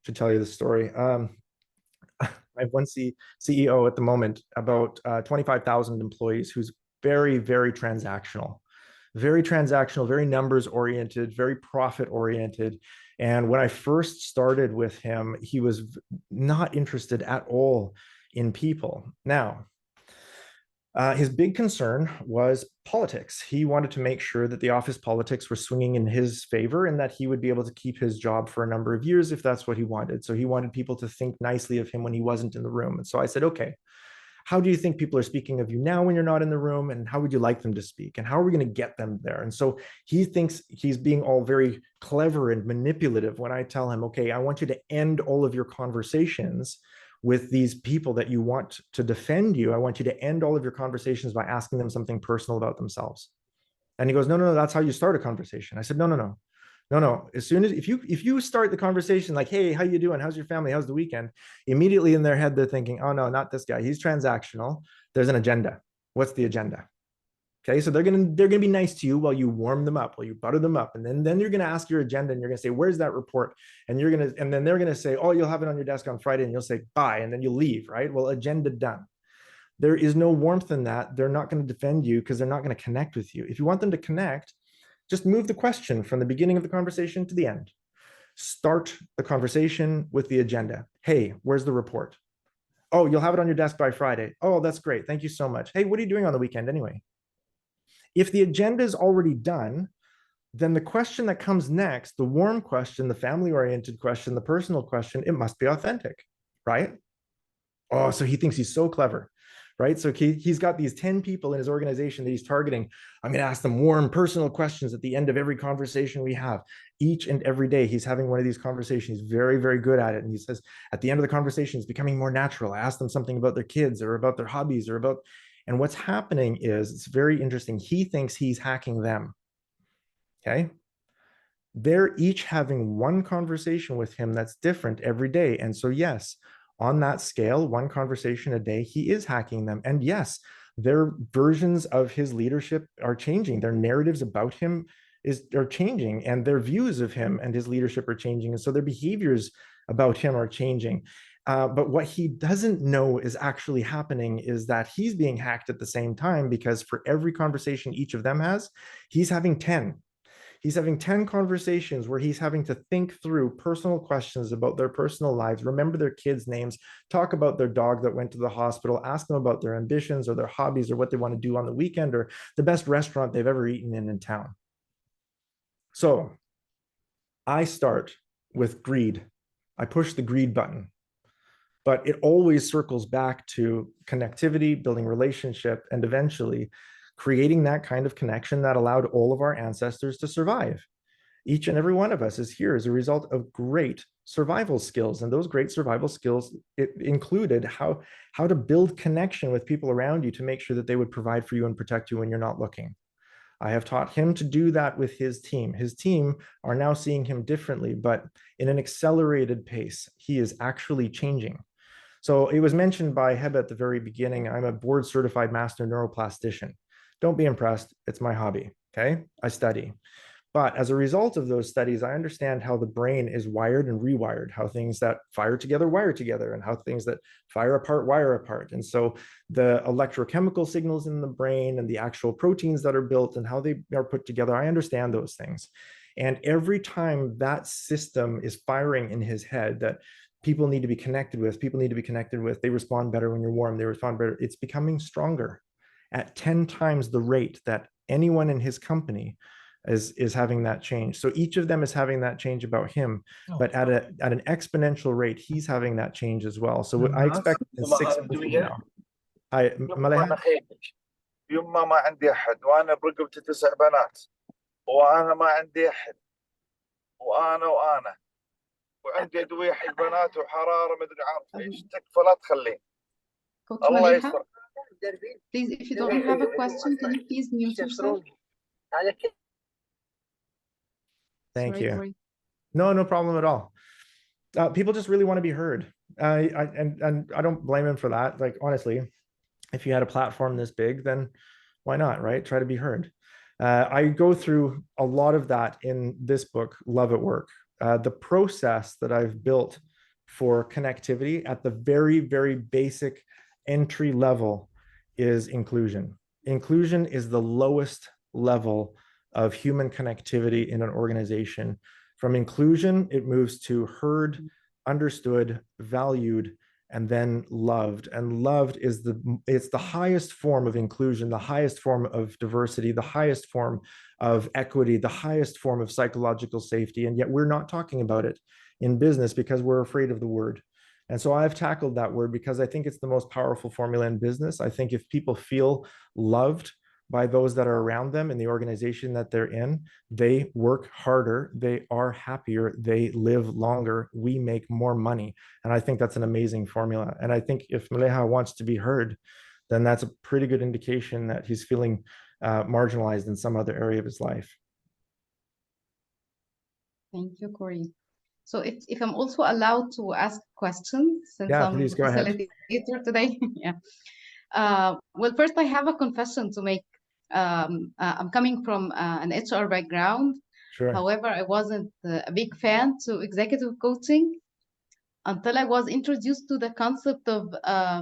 should tell you the story. I have one CEO at the moment, about 25,000 employees, who's very, very transactional, very numbers oriented, very profit oriented. And when I first started with him, he was not interested at all in people. Now, his big concern was politics. He wanted to make sure that the office politics were swinging in his favor and that he would be able to keep his job for a number of years if that's what he wanted. So he wanted people to think nicely of him when he wasn't in the room. And so I said, okay, how do you think people are speaking of you now when you're not in the room? And how would you like them to speak? And how are we going to get them there? And so he thinks he's being all very clever and manipulative when I tell him, okay, I want you to end all of your conversations with these people that you want to defend you. I want you to end all of your conversations by asking them something personal about themselves. And he goes, no, that's how you start a conversation. I said, no. As soon as, if you start the conversation like, hey, how you doing? How's your family? How's the weekend? Immediately in their head, they're thinking, oh no, not this guy. He's transactional. There's an agenda. What's the agenda? Okay, so they're gonna be nice to you while you warm them up, while you butter them up, and then you're gonna ask your agenda, and you're gonna say, "Where's that report?" And then they're gonna say, "Oh, you'll have it on your desk on Friday," and you'll say, "Bye," and then you'll leave, right? Well, agenda done. There is no warmth in that. They're not going to defend you because they're not going to connect with you. If you want them to connect, just move the question from the beginning of the conversation to the end. Start the conversation with the agenda. Hey, where's the report? Oh, you'll have it on your desk by Friday. Oh, that's great. Thank you so much. Hey, what are you doing on the weekend anyway? If the agenda is already done, then the question that comes next, the warm question, the family-oriented question, the personal question, it must be authentic, right? Oh, so he thinks he's so clever, right? So he's got these 10 people in his organization that he's targeting. I'm going to ask them warm, personal questions at the end of every conversation we have. Each and every day, he's having one of these conversations. He's very, very good at it. And he says, at the end of the conversation, it's becoming more natural. I ask them something about their kids or about their hobbies or about, and what's happening is, it's very interesting. He thinks he's hacking them. Okay. They're each having one conversation with him that's different every day. And so, yes, on that scale, one conversation a day, he is hacking them. And yes, their versions of his leadership are changing. Their narratives about him are changing, and their views of him and his leadership are changing. And so their behaviors about him are changing. But what he doesn't know is actually happening is that he's being hacked at the same time, because for every conversation each of them has, he's having 10. He's having 10 conversations where he's having to think through personal questions about their personal lives, remember their kids' names, talk about their dog that went to the hospital, ask them about their ambitions or their hobbies or what they want to do on the weekend or the best restaurant they've ever eaten in town. So I start with greed. I push the greed button, but it always circles back to connectivity, building relationship, and eventually creating that kind of connection that allowed all of our ancestors to survive. Each and every one of us is here as a result of great survival skills. And those great survival skills, it included how to build connection with people around you to make sure that they would provide for you and protect you when you're not looking. I have taught him to do that with his team. His team are now seeing him differently, but in an accelerated pace. He is actually changing. So it was mentioned by Heba at the very beginning, I'm a board certified master neuroplastician. Don't be impressed, it's my hobby, okay? I study. But as a result of those studies, I understand how the brain is wired and rewired, how things that fire together wire together, and how things that fire apart wire apart. And so the electrochemical signals in the brain and the actual proteins that are built and how they are put together, I understand those things. And every time that system is firing in his head, that people need to be connected with, they respond better when you're warm, they respond better, it's becoming stronger at 10 times the rate that anyone in his company is having that change. So each of them is having that change about him, but at an exponential rate, he's having that change as well. So I expect in 6 months from now. Hi, Maleha. يما ما عندي أحد وأنا برقبتي 9 بنات وأنا ما عندي أحد وأنا وعندي أدوية حق بنات وحرارة ما أدري عارف إيش تكفى لا تخلين. الله يستر. Please, if you don't have a question, can you please mute yourself? Thank you. No problem at all. People just really want to be heard. And I don't blame him for that. Like, honestly, if you had a platform this big, then why not, right? Try to be heard. I go through a lot of that in this book, Love at Work. The process that I've built for connectivity at the very, very basic entry level is inclusion. Inclusion is the lowest level of human connectivity in an organization. From inclusion, it moves to heard, understood, valued, and then loved. And loved is it's the highest form of inclusion, the highest form of diversity, the highest form of equity, the highest form of psychological safety. And yet we're not talking about it in business because we're afraid of the word. And so I've tackled that word because I think it's the most powerful formula in business. I think if people feel loved by those that are around them in the organization that they're in, they work harder, they are happier, they live longer, we make more money. And I think that's an amazing formula. And I think if Maleha wants to be heard, then that's a pretty good indication that he's feeling marginalized in some other area of his life. Thank you, Corey. So if I'm also allowed to ask questions, since I'm please go ahead. Facilitator today. Yeah. Well, first I have a confession to make. I'm coming from an HR background. Sure. However, I wasn't a big fan to executive coaching until I was introduced to the concept of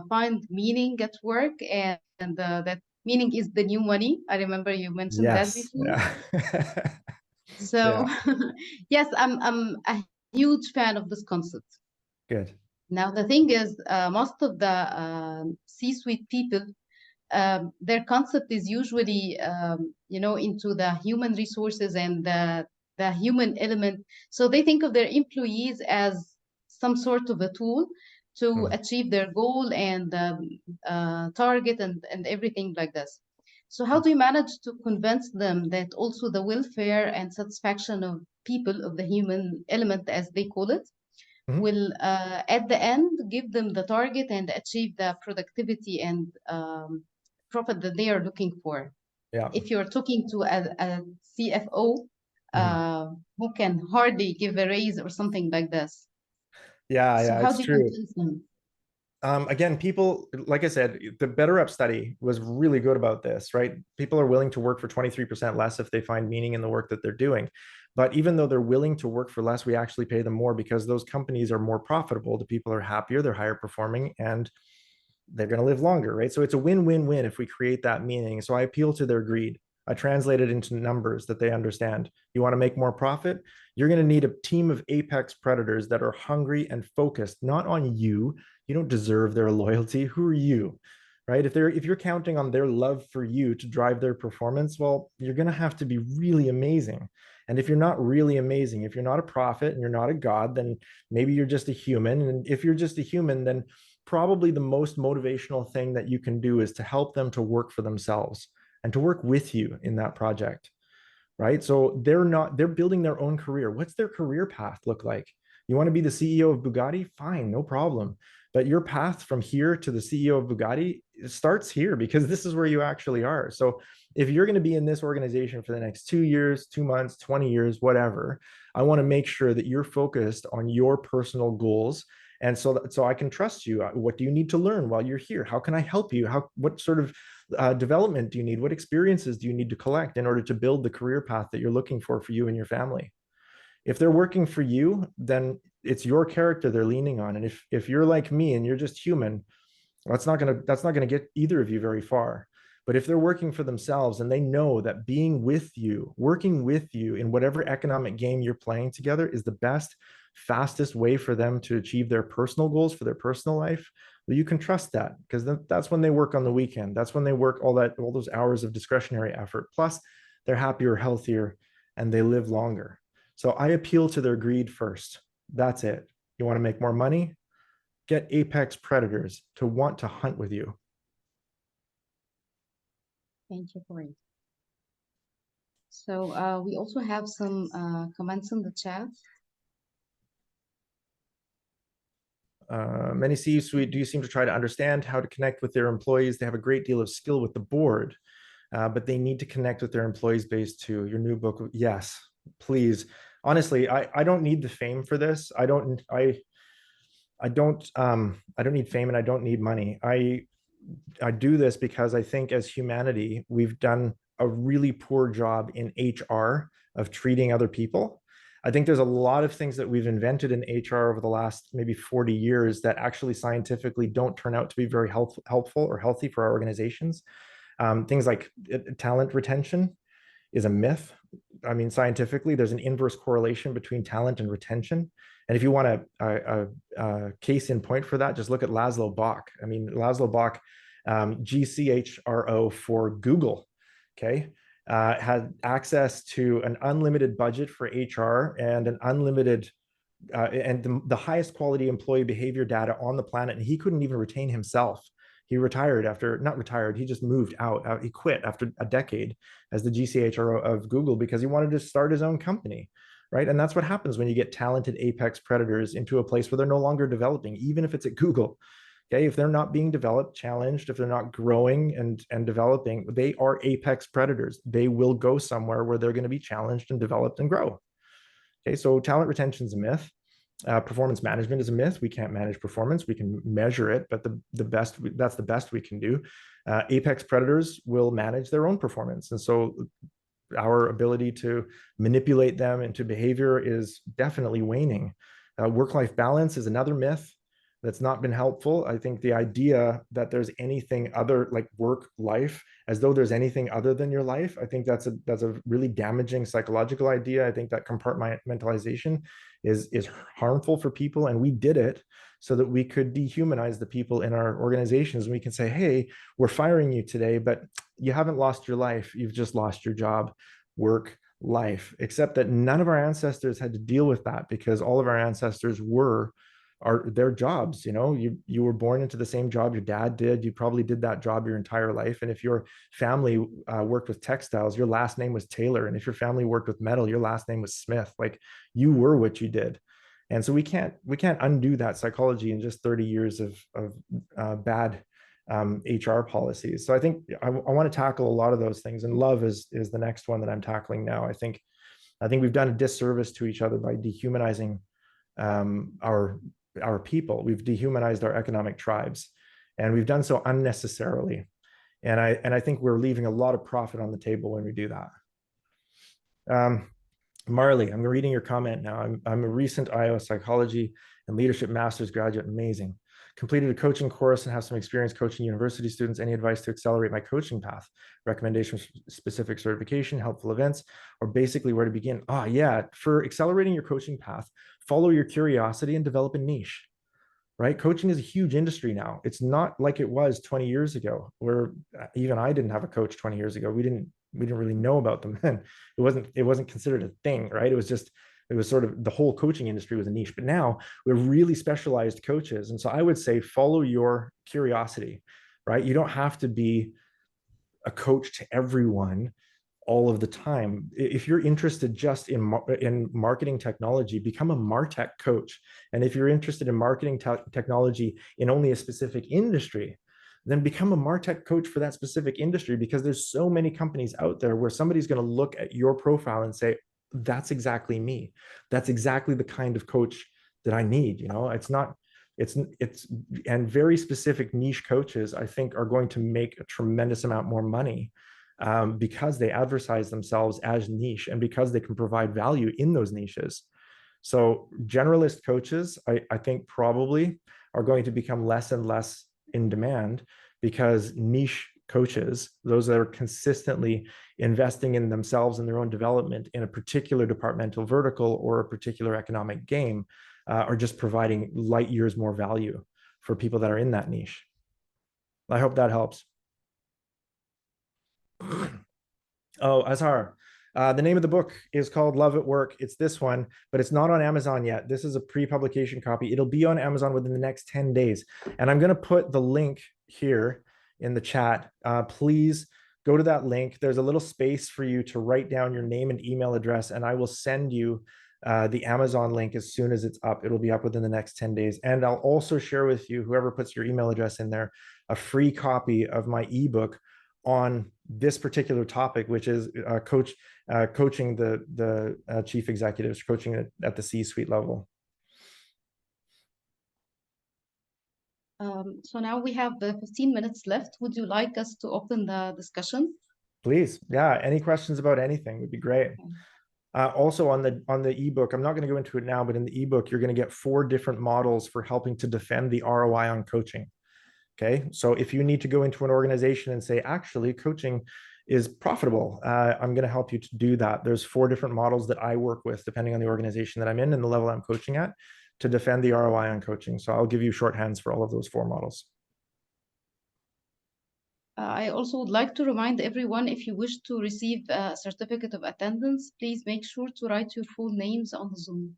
find meaning at work, and that meaning is the new money. I remember you mentioned that before. Yeah. So yes, I'm a huge fan of this concept. Good. Now the thing is, most of the C-suite people their concept is usually, into the human resources and the human element. So they think of their employees as some sort of a tool to achieve their goal and target and everything like this. So how do you manage to convince them that also the welfare and satisfaction of people, of the human element, as they call it, will at the end give them the target and achieve the productivity and profit that they are looking for? Yeah. If you're talking to a CFO who can hardly give a raise or something like this. Yeah, so yeah, how it's do you true. convince them? Again, people, like I said, the Better Up study was really good about this, right? People are willing to work for 23% less if they find meaning in the work that they're doing. But even though they're willing to work for less, we actually pay them more because those companies are more profitable. The people are happier, they're higher performing, and they're going to live longer, right? So it's a win-win-win if we create that meaning. So I appeal to their greed. I translate it into numbers that they understand. You want to make more profit? You're going to need a team of apex predators that are hungry and focused, not on you. You don't deserve their loyalty. Who are you? Right? If you're counting on their love for you to drive their performance, well, you're going to have to be really amazing. And if you're not really amazing, if you're not a prophet and you're not a god, then maybe you're just a human. And if you're just a human, then probably the most motivational thing that you can do is to help them to work for themselves and to work with you in that project, right? So they're building their own career. What's their career path look like? You want to be the CEO of Bugatti? Fine, no problem. But your path from here to the CEO of Bugatti starts here because this is where you actually are. So if you're going to be in this organization for the next 2 years, 2 months, 20 years, whatever, I want to make sure that you're focused on your personal goals. And so I can trust you. What do you need to learn while you're here? How can I help you? What sort of development do you need? What experiences do you need to collect in order to build the career path that you're looking for you and your family? If they're working for you, then it's your character they're leaning on. And if you're like me and you're just human, that's not gonna get either of you very far. But if they're working for themselves and they know that being with you, working with you in whatever economic game you're playing together is the best, fastest way for them to achieve their personal goals for their personal life, well, you can trust that because that's when they work on the weekend. That's when they work all those hours of discretionary effort. Plus, they're happier, healthier, and they live longer. So I appeal to their greed first. That's it. You want to make more money? Get apex predators to want to hunt with you. Thank you, Corey. So we also have some comments in the chat. Many C-suite do seem to try to understand how to connect with their employees. They have a great deal of skill with the board, but they need to connect with their employees base too. Your new book, yes, please. Honestly, I don't need the fame for this. I don't need fame and I don't need money. I do this because I think as humanity, we've done a really poor job in HR of treating other people. I think there's a lot of things that we've invented in HR over the last maybe 40 years that actually scientifically don't turn out to be very helpful or healthy for our organizations. Things like talent retention is a myth. I mean, scientifically, there's an inverse correlation between talent and retention. And if you want a case in point for that, just look at Laszlo Bock. I mean, Laszlo Bock, GCHRO for Google, okay, had access to an unlimited budget for HR and an unlimited and the highest quality employee behavior data on the planet. And he couldn't even retain himself. He retired not retired, he just moved out. He quit after a decade as the GCHRO of Google because he wanted to start his own company, right? And that's what happens when you get talented apex predators into a place where they're no longer developing, even if it's at Google. Okay, if they're not being developed, challenged, if they're not growing and developing, they are apex predators. They will go somewhere where they're going to be challenged and developed and grow. Okay, so talent retention is a myth. Performance management is a myth. We can't manage performance. We can measure it, but that's the best we can do. Apex predators will manage their own performance. And so our ability to manipulate them into behavior is definitely waning. Work-life balance is another myth. that's not been helpful. I think the idea that there's anything other, like work life, as though there's anything other than your life, I think that's a really damaging psychological idea. I think that compartmentalization is harmful for people, and we did it so that we could dehumanize the people in our organizations. And we can say, hey, we're firing you today, but you haven't lost your life, you've just lost your job, work, life. Except that none of our ancestors had to deal with that, because all of our ancestors were their jobs. You were born into the same job your dad did. You probably did that job your entire life. And if your family worked with textiles, your last name was Taylor. And if your family worked with metal, your last name was Smith. Like, you were what you did. And so we can't undo that psychology in just 30 years of bad HR policies. So I think I want to tackle a lot of those things, and love is the next one that I'm tackling now. I think we've done a disservice to each other by dehumanizing our people. We've dehumanized our economic tribes, and we've done so unnecessarily. And I think we're leaving a lot of profit on the table when we do that. Marley, I'm reading your comment now. I'm a recent Iowa psychology and leadership master's graduate. Amazing. Completed a coaching course and have some experience coaching university students. Any advice to accelerate my coaching path? Recommendations, specific certification, helpful events, or basically where to begin? Yeah, for accelerating your coaching path, follow your curiosity and develop a niche, right? Coaching is a huge industry now. It's not like it was 20 years ago, where even I didn't have a coach 20 years ago. We didn't really know about them then. It wasn't considered a thing, right? It was sort of, the whole coaching industry was a niche, but now we're really specialized coaches. And so I would say follow your curiosity, right? You don't have to be a coach to everyone all of the time. If you're interested just in marketing technology, become a MarTech coach. And if you're interested in marketing technology in only a specific industry, then become a MarTech coach for that specific industry, because there's so many companies out there where somebody's going to look at your profile and say, that's exactly me. That's exactly the kind of coach that I need. And very specific niche coaches, I think, are going to make a tremendous amount more money because they advertise themselves as niche and because they can provide value in those niches. So generalist coaches, I think, probably are going to become less and less in demand, because niche coaches, those that are consistently investing in themselves and their own development in a particular departmental vertical or a particular economic game, are just providing light years more value for people that are in that niche. I hope that helps. Oh, Azhar, the name of the book is called Love at Work. It's this one, but it's not on Amazon yet. This is a pre-publication copy. It'll be on Amazon within the next 10 days. And I'm going to put the link here in the chat. Please go to that link. There's a little space for you to write down your name and email address, and I will send you the Amazon link as soon as it's up. It'll be up within the next 10 days. And I'll also share with you, whoever puts your email address in there, a free copy of my ebook on this particular topic, which is coaching the chief executives, coaching at the C-suite level. So now we have 15 minutes left. Would you like us to open the discussion? Please. Yeah. Any questions about anything would be great. Okay. Also on the ebook, I'm not going to go into it now, but in the ebook, you're going to get 4 different models for helping to defend the ROI on coaching. Okay. So if you need to go into an organization and say, actually, coaching is profitable, I'm going to help you to do that. There's 4 different models that I work with, depending on the organization that I'm in and the level I'm coaching at, to defend the ROI on coaching. So I'll give you shorthands for all of those 4 models. I also would like to remind everyone, if you wish to receive a certificate of attendance, please make sure to write your full names on the Zoom.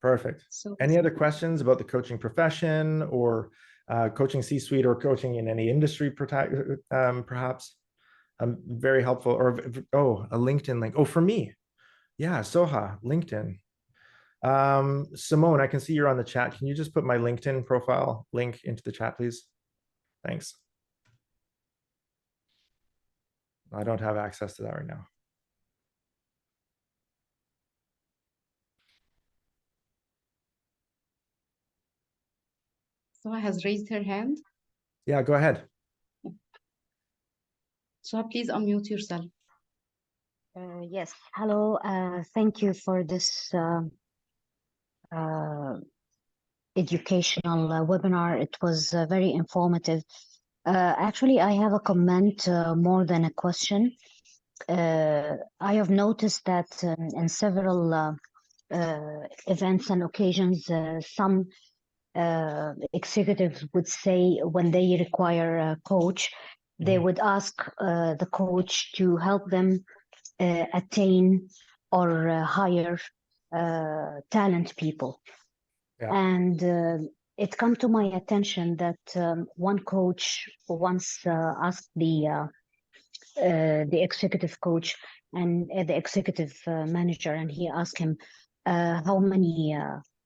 Perfect. So, any other questions about the coaching profession, or coaching C-suite, or coaching in any industry, perhaps? Very helpful. Or, a LinkedIn link. Oh, for me. Yeah, Soha, LinkedIn. Simone, I can see you're on the chat. Can you just put my LinkedIn profile link into the chat, please? Thanks. I don't have access to that right now. Soha has raised her hand. Yeah, go ahead. Soha, please unmute yourself. Yes, hello. Thank you for this educational webinar. It was very informative. Actually, I have a comment more than a question. I have noticed that in several events and occasions, some executives would say when they require a coach, they would ask the coach to help them attain or hire talent people. Yeah. And it come to my attention that one coach once asked the executive coach and the executive manager, and he asked him, how many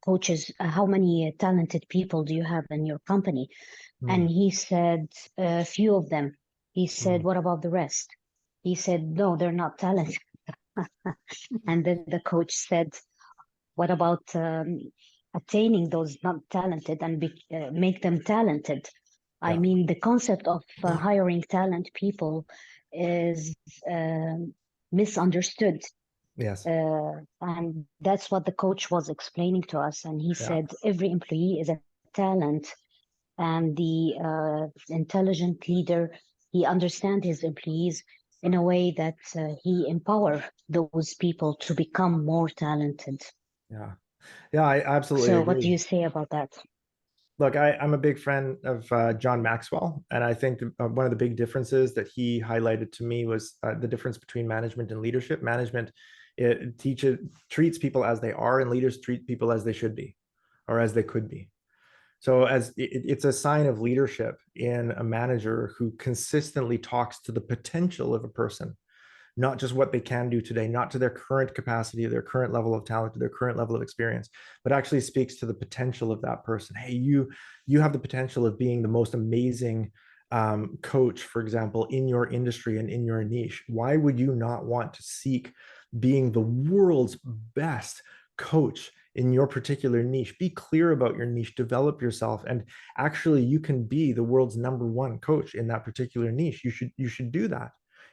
coaches, how many talented people do you have in your company? And he said, a few of them. He said, what about the rest? He said, no, they're not talented. And then the coach said, what about attaining those not talented and make them talented? I mean, the concept of hiring talent people is misunderstood. Yes. And that's what the coach was explaining to us. And he said, every employee is a talent. And the intelligent leader, he understands his employees in a way that he empower those people to become more talented. Yeah. Yeah, I absolutely So agree. what do you say about that? Look, I'm a big fan of John Maxwell, and I think one of the big differences that he highlighted to me was the difference between management and leadership. Management, it treats people as they are, and leaders treat people as they should be, or as they could be. So it's a sign of leadership in a manager who consistently talks to the potential of a person, not just what they can do today, not to their current capacity, their current level of talent, their current level of experience, but actually speaks to the potential of that person. Hey, you have the potential of being the most amazing coach, for example, in your industry and in your niche. Why would you not want to seek being the world's best coach in your particular niche? Be clear about your niche, develop yourself, and actually you can be the world's #1 coach in that particular niche. You should do that.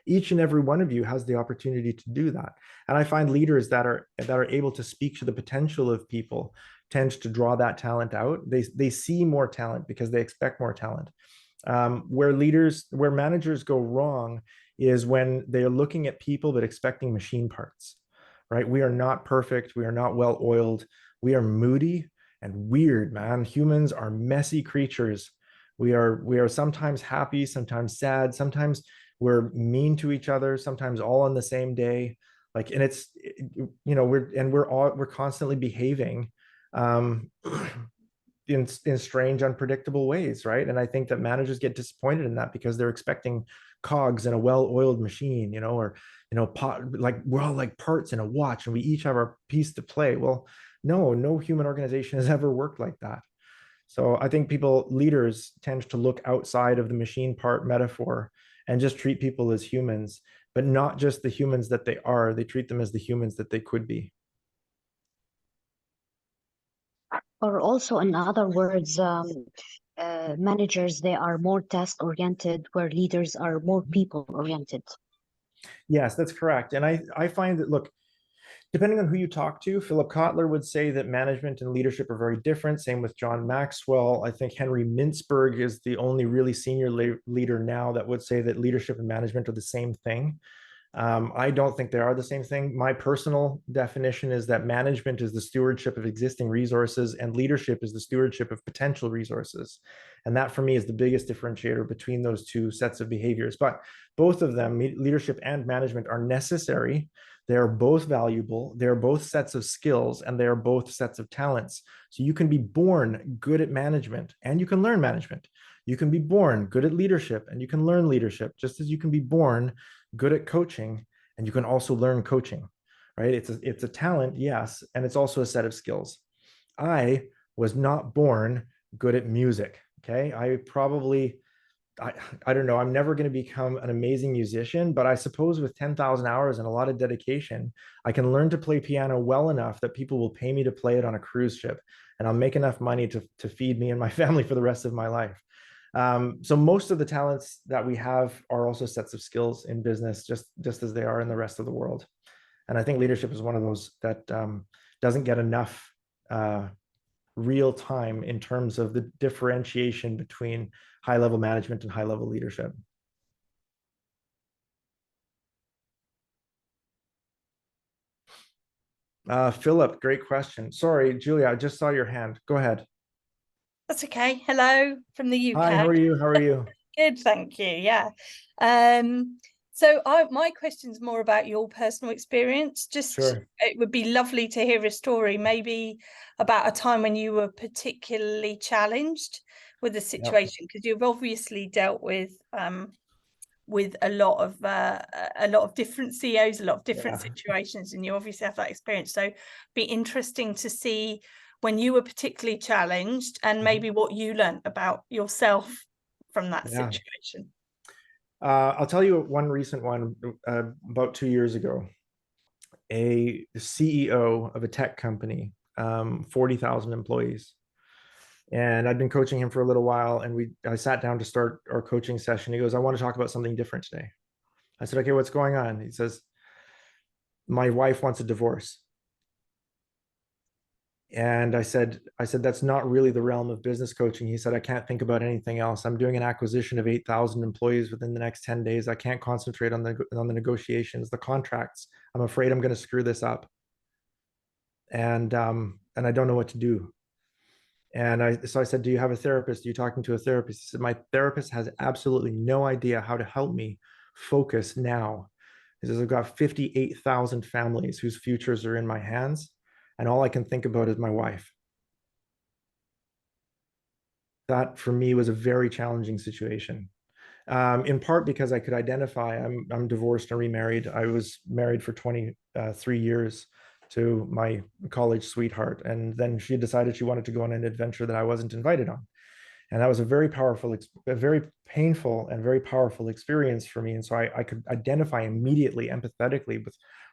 Each and every one of you has the opportunity to do that. And I find leaders that are able to speak to the potential of people tend to draw that talent out. They see more talent because they expect more talent. Where managers go wrong is when they're looking at people but expecting machine parts, right? We are not perfect. We are not well oiled. We are moody and weird, man. Humans are messy creatures. We are sometimes happy, sometimes sad, sometimes we're mean to each other, sometimes all on the same day. Like, and it's, you know, we're constantly behaving in strange, unpredictable ways, right? And I think that managers get disappointed in that because they're expecting cogs in a well-oiled machine, you know, or, you know, like we're all like parts in a watch and we each have our piece to play. Well, no human organization has ever worked like that. So I think leaders tend to look outside of the machine part metaphor and just treat people as humans, but not just the humans that they are. They treat them as the humans that they could be. Or also, in other words, managers, they are more task-oriented, where leaders are more people-oriented. Yes, that's correct. And I find that, look, depending on who you talk to, Philip Kotler would say that management and leadership are very different. Same with John Maxwell. I think Henry Mintzberg is the only really senior leader now that would say that leadership and management are the same thing. I don't think they are the same thing. My personal definition is that management is the stewardship of existing resources and leadership is the stewardship of potential resources. And that for me is the biggest differentiator between those two sets of behaviors. But both of them, leadership and management, are necessary. They are both valuable. They are both sets of skills and they are both sets of talents. So you can be born good at management and you can learn management. You can be born good at leadership and you can learn leadership, just as you can be born good at coaching and you can also learn coaching, right? It's a talent, yes, and it's also a set of skills. I was not born good at music, okay? I don't know, I'm never going to become an amazing musician, but I suppose with 10,000 hours and a lot of dedication, I can learn to play piano well enough that people will pay me to play it on a cruise ship and I'll make enough money to feed me and my family for the rest of my life. So most of the talents that we have are also sets of skills in business, just as they are in the rest of the world. And I think leadership is one of those that doesn't get enough real time in terms of the differentiation between high-level management and high-level leadership. Philip, great question. Sorry, Julia, I just saw your hand. Go ahead. That's okay. Hello from the UK. Hi, how are you? How are you? Good, thank you. Yeah. So my question's more about your personal experience. Just Sure. It would be lovely to hear a story, maybe about a time when you were particularly challenged with a situation, because you've obviously dealt with a lot of different CEOs, a lot of different situations, and you obviously have that experience. So be interesting to see when you were particularly challenged and maybe what you learned about yourself from that situation. I'll tell you one recent one. About 2 years ago, a CEO of a tech company, 40,000 employees. And I'd been coaching him for a little while, and I sat down to start our coaching session. He goes, I want to talk about something different today. I said, okay, what's going on? He says, my wife wants a divorce. And I said, that's not really the realm of business coaching. He said, I can't think about anything else. I'm doing an acquisition of 8,000 employees within the next 10 days. I can't concentrate on the negotiations, the contracts. I'm afraid I'm going to screw this up. And I don't know what to do. And so I said, do you have a therapist? Are you talking to a therapist? He said, my therapist has absolutely no idea how to help me focus now. He says, I've got 58,000 families whose futures are in my hands, and all I can think about is my wife. That for me was a very challenging situation. In part because I could identify, I'm divorced and remarried. I was married for 23 years to my college sweetheart. And then she decided she wanted to go on an adventure that I wasn't invited on. And that was a very powerful, a very painful and very powerful experience for me. And so I could identify immediately, empathetically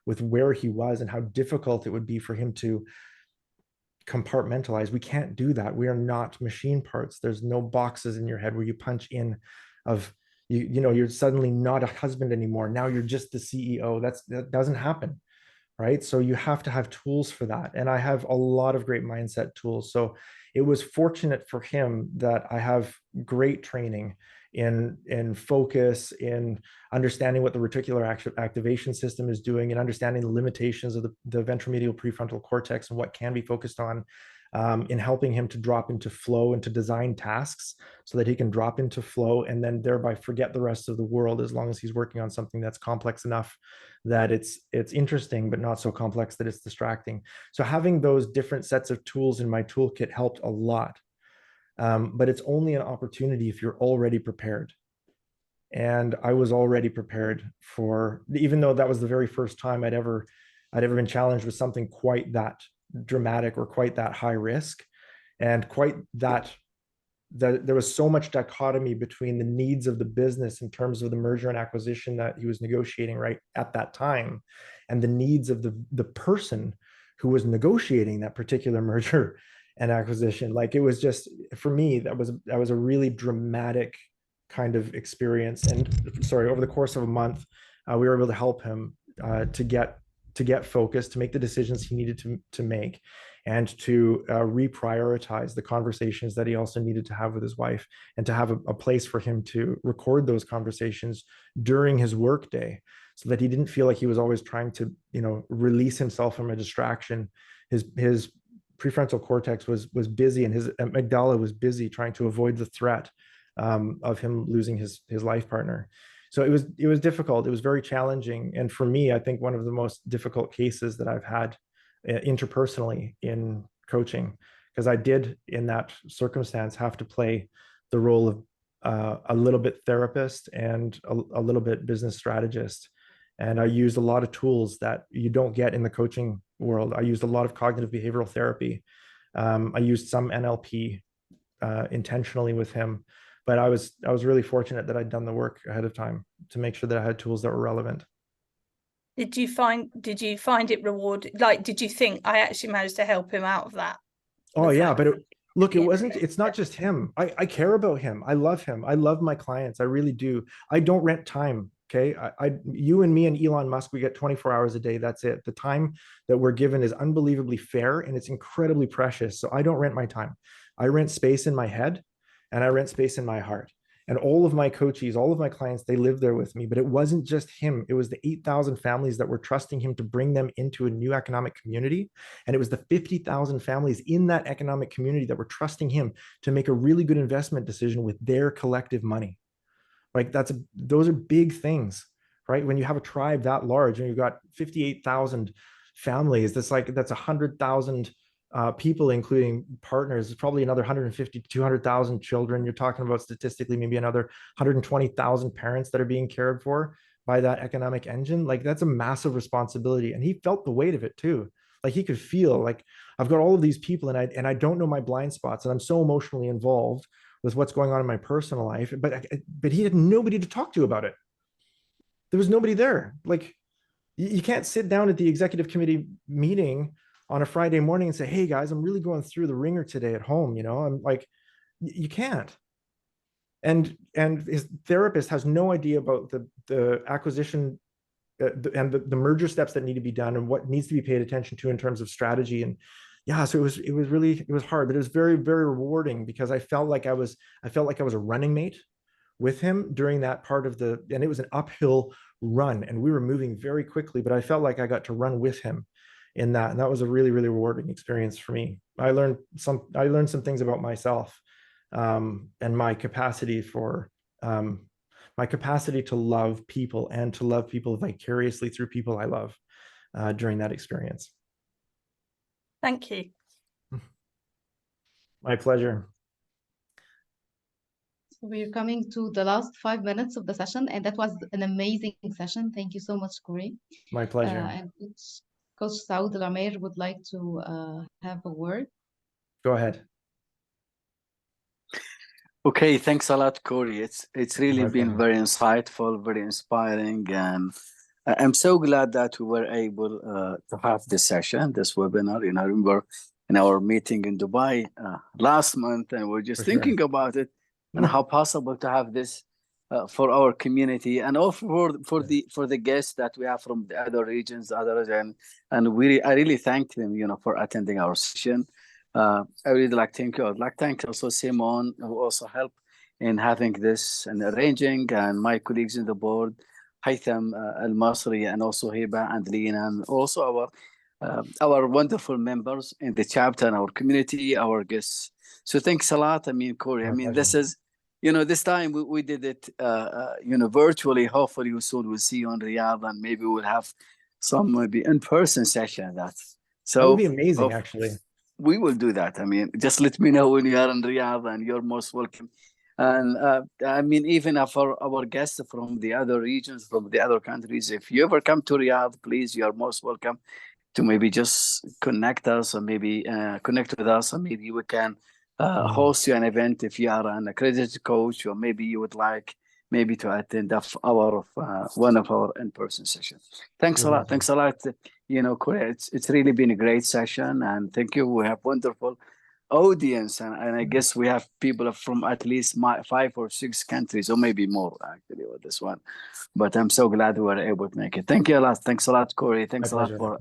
with where he was and how difficult it would be for him to compartmentalize. We can't do that. We are not machine parts. There's no boxes in your head where you punch in of, you're suddenly not a husband anymore. Now you're just the CEO. That doesn't happen. Right? So you have to have tools for that. And I have a lot of great mindset tools. So it was fortunate for him that I have great training in focus, in understanding what the reticular activation system is doing, and understanding the limitations of the ventromedial prefrontal cortex and what can be focused on, in helping him to drop into flow and to design tasks so that he can drop into flow and then thereby forget the rest of the world, as long as he's working on something that's complex enough that it's interesting, but not so complex that it's distracting. So having those different sets of tools in my toolkit helped a lot. But it's only an opportunity if you're already prepared. And I was already prepared for, even though that was the very first time I'd ever been challenged with something quite that dramatic or quite that high risk, and quite that there was so much dichotomy between the needs of the business in terms of the merger and acquisition that he was negotiating right at that time, and the needs of the person who was negotiating that particular merger and acquisition. Like, it was just, for me, that was a really dramatic kind of experience. And sorry, over the course of a month, we were able to help him to get focused, to make the decisions he needed to make, and to reprioritize the conversations that he also needed to have with his wife, and to have a place for him to record those conversations during his workday, so that he didn't feel like he was always trying to, release himself from a distraction. His prefrontal cortex was busy, and his amygdala was busy trying to avoid the threat of him losing his life partner. So it was difficult. It was very challenging. And for me, I think one of the most difficult cases that I've had interpersonally in coaching, because I did, in that circumstance, have to play the role of a little bit therapist and a little bit business strategist. And I used a lot of tools that you don't get in the coaching world. I used a lot of cognitive behavioral therapy. I used some NLP intentionally with him. But I was really fortunate that I'd done the work ahead of time to make sure that I had tools that were relevant. Did you find it rewarding? Like, did you think, I actually managed to help him out of that? Oh yeah, but it's not just him. I care about him. I love him. I love my clients. I really do. I don't rent time Okay. You and me and Elon Musk, we get 24 hours a day. That's it. The time that we're given is unbelievably fair and it's incredibly precious. So I don't rent my time. I rent space in my head and I rent space in my heart. And all of my coachees, all of my clients, they live there with me. But it wasn't just him. It was the 8,000 families that were trusting him to bring them into a new economic community. And it was the 50,000 families in that economic community that were trusting him to make a really good investment decision with their collective money. Like those are big things, right? When you have a tribe that large and you've got 58,000 families, that's 100,000 people, including partners. It's probably another 150 to 200,000 children. You're talking about statistically maybe another 120,000 parents that are being cared for by that economic engine. Like that's a massive responsibility. And he felt the weight of it too. Like he could feel like I've got all of these people and I don't know my blind spots and I'm so emotionally involved with what's going on in my personal life, but he had nobody to talk to about it. There was nobody there. Like you can't sit down at the executive committee meeting on a Friday morning and say, hey guys, I'm really going through the ringer today at home. You know, I'm like, you can't. And his therapist has no idea about the acquisition and the merger steps that need to be done and what needs to be paid attention to in terms of strategy. And yeah, so it was hard, but it was very, very rewarding because I felt like I was a running mate with him during that part of and it was an uphill run and we were moving very quickly, but I felt like I got to run with him in that. And that was a really, really rewarding experience for me. I learned some things about myself and my capacity to love people and to love people vicariously through people I love during that experience. Thank you. My pleasure. So we're coming to the last 5 minutes of the session, and that was an amazing session. Thank you so much, Corrie. My pleasure. And Coach Saud Al-Amer would like to have a word. Go ahead. Okay, thanks a lot, Corrie. It's really been very insightful, very inspiring, and I'm so glad that we were able to have this session, this webinar. You know, I remember in our meeting in Dubai last month, and we're just thinking about it and how possible to have this for our community and also for the guests that we have from the other regions, and I really thank them, you know, for attending our session. I really like to thank you. I'd like to thank also Simon, who also helped in having this and arranging, and my colleagues in the board, Haitham Al-Masri, and also Hiba and Lina, and also our wonderful members in the chapter and our community, our guests. So thanks a lot. I mean, Corrie, I mean, this is, you know, this time we did it, you know, virtually. Hopefully soon we'll see you on Riyadh, and maybe we'll have some maybe in-person session. That would be amazing, actually. We will do that. I mean, just let me know when you are in Riyadh, and you're most welcome. And I mean, even for our guests from the other regions, from the other countries, if you ever come to Riyadh, please, you are most welcome to maybe just connect us, or maybe connect with us, and maybe we can host you an event if you are an accredited coach, or maybe you would like maybe to attend one of our in-person sessions. Thanks a lot. Thanks a lot. You know, Corrie, it's really been a great session, and thank you. We have wonderful audience, and I guess we have people from at least 5 or 6 countries, or maybe more actually with this one. But I'm so glad we were able to make it. Thank you a lot. Thanks a lot, Corrie. Thanks a lot for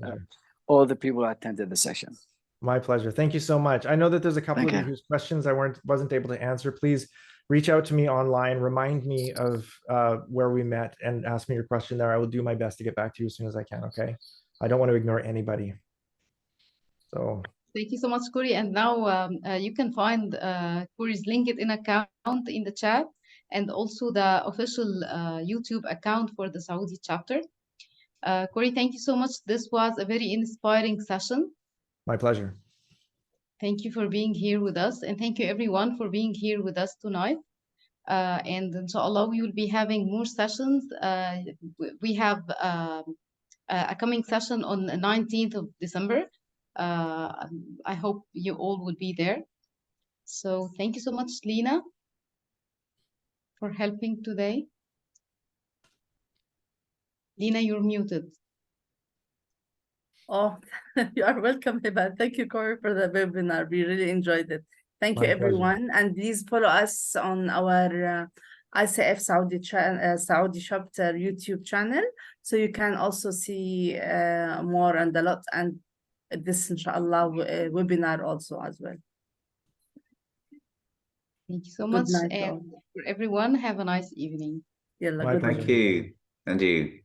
all the people who attended the session. My pleasure. Thank you so much. I know that there's a couple of you whose questions I wasn't able to answer. Please reach out to me online, remind me of where we met, and ask me your question there. I will do my best to get back to you as soon as I can, okay? I don't want to ignore anybody. So thank you so much, Corrie. And now you can find Corrie's LinkedIn account in the chat, and also the official YouTube account for the Saudi chapter. Corrie, thank you so much. This was a very inspiring session. My pleasure. Thank you for being here with us, and thank you everyone for being here with us tonight. And inshallah, we will be having more sessions. We have a coming session on the 19th of December. I hope you all will be there. So thank you so much, Lina, for helping today. Lina, you're muted. Oh, you are welcome, Hiba. Thank you, Corrie, for the webinar. We really enjoyed it. Thank you, everyone. And please follow us on our ICF Saudi chapter YouTube channel, so you can also see more and a lot, and this inshallah webinar also as well. Thank you so Good much, night, and all. for everyone, have a nice evening. Yalla, My good pleasure. night. Thank you. And you.